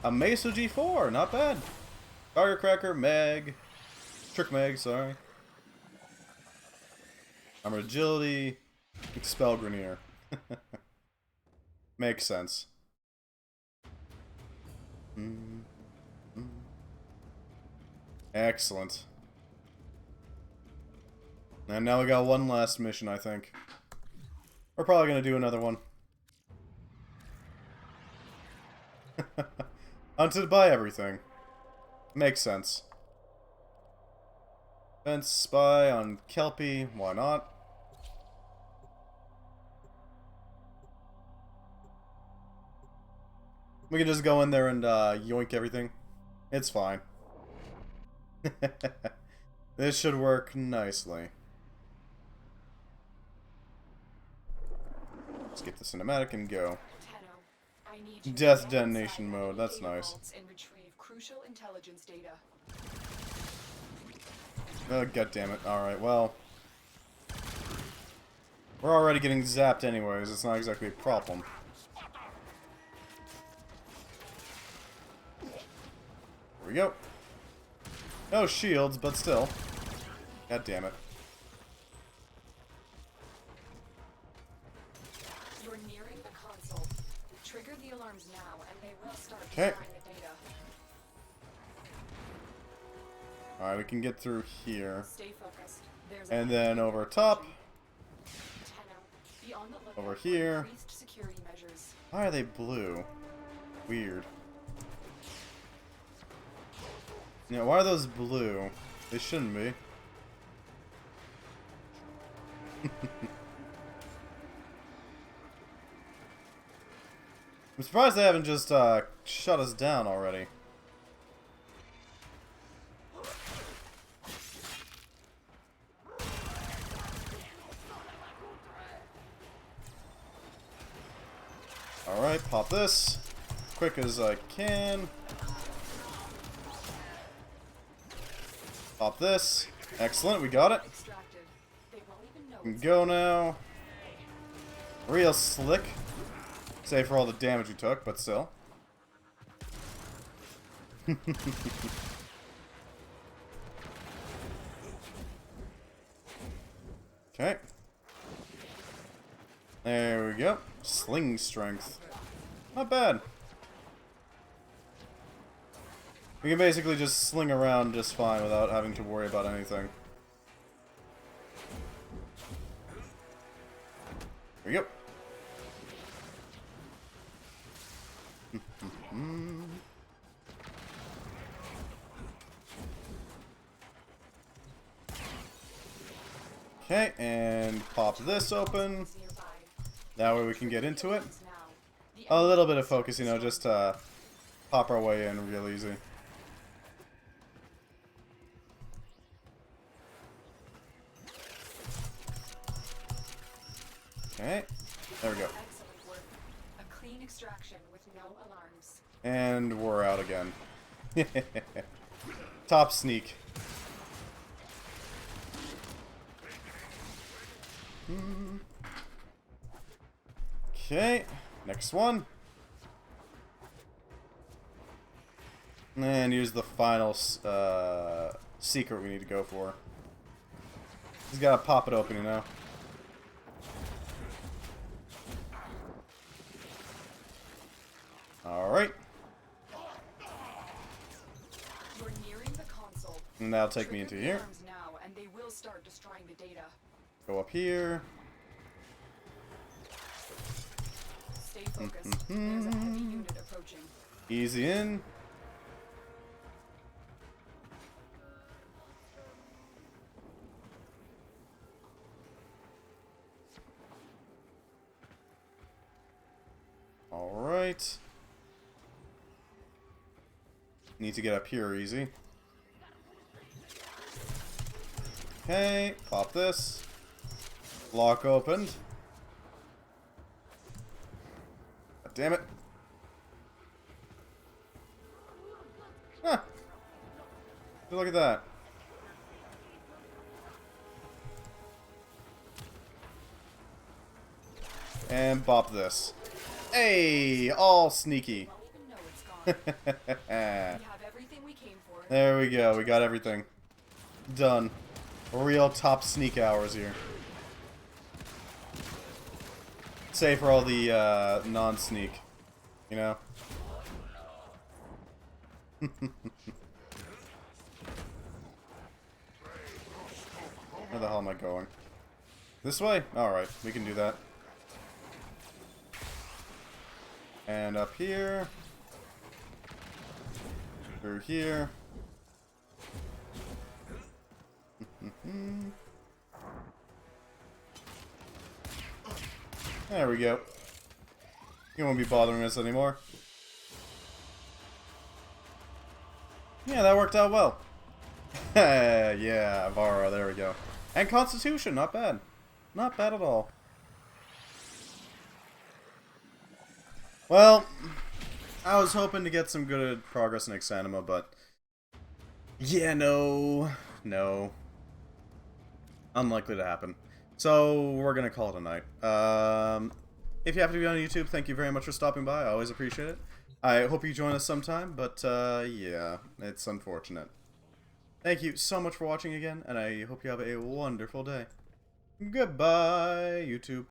A Mesa G4, not bad. Firecracker, Meg. Trick Meg, sorry. Armored Agility. Expel Grenier. Makes sense. Excellent. And now we got one last mission, I think. We're probably gonna do another one. Hunted by everything. Makes sense. Fence spy on Kelpie, why not? We can just go in there and yoink everything. It's fine. This should work nicely. Skip the cinematic and go. Tenno, I need you to Death get detonation inside mode, enemy that's data nice. vaults and retrieve crucial intelligence data. Oh, goddammit. Alright, well. We're already getting zapped anyways, it's not exactly a problem. Here we go. No shields, but still. God damn it. You're nearing the console. Trigger the alarms now and they will start Okay. destroying the data. Alright, we can get through here. Stay focused. There's And a then over top, Tenno, be on the lookout over for here. increased security measures. Why are they blue? Weird. Yeah, why are those blue? They shouldn't be. I'm surprised they haven't just shut us down already. Alright, pop this. Quick as I can. Pop this. Excellent, we got it. Extracted. They won't even know We it's can go now. Real slick. Save for all the damage we took, but still. Okay. There we go. Sling strength. Not bad. We can basically just sling around just fine without having to worry about anything. There we go. Okay, and pop this open. nearby. That way we can get into it. Now, the A little bit of focus, you know, just to pop our way in real easy. Okay, there we go. excellent work. A clean extraction with no alarms. And we're out again. Top sneak. Okay, next one. And here's the final secret we need to go for. He's gotta pop it open, you know. Alright. You're nearing the console. And that'll take me into Trigger the here. alarms now, and they will start destroying the data. Go up here. Stay focused. There's a heavy unit approaching. Easy in. Alright. Need to get up here easy. Okay, pop this. Lock opened. God damn it. Huh. Look at that. And bop this. Hey, all sneaky. Won't even know it's gone. We have everything we came for. There we go. We got everything. Done. Real top sneak hours here. Save for all the non-sneak. You know? Where the hell am I going? This way? Alright, we can do that. And up here. Through here. There we go. You won't be bothering us anymore. Yeah, that worked out well. Yeah, Avara, there we go. And Constitution, not bad. Not bad at all. Well, I was hoping to get some good progress in Exanima, but... yeah, no. Unlikely to happen. So, we're gonna call it a night. If you happen to be on YouTube, thank you very much for stopping by. I always appreciate it. I hope you join us sometime, but yeah, it's unfortunate. Thank you so much for watching again, and I hope you have a wonderful day. Goodbye, YouTube.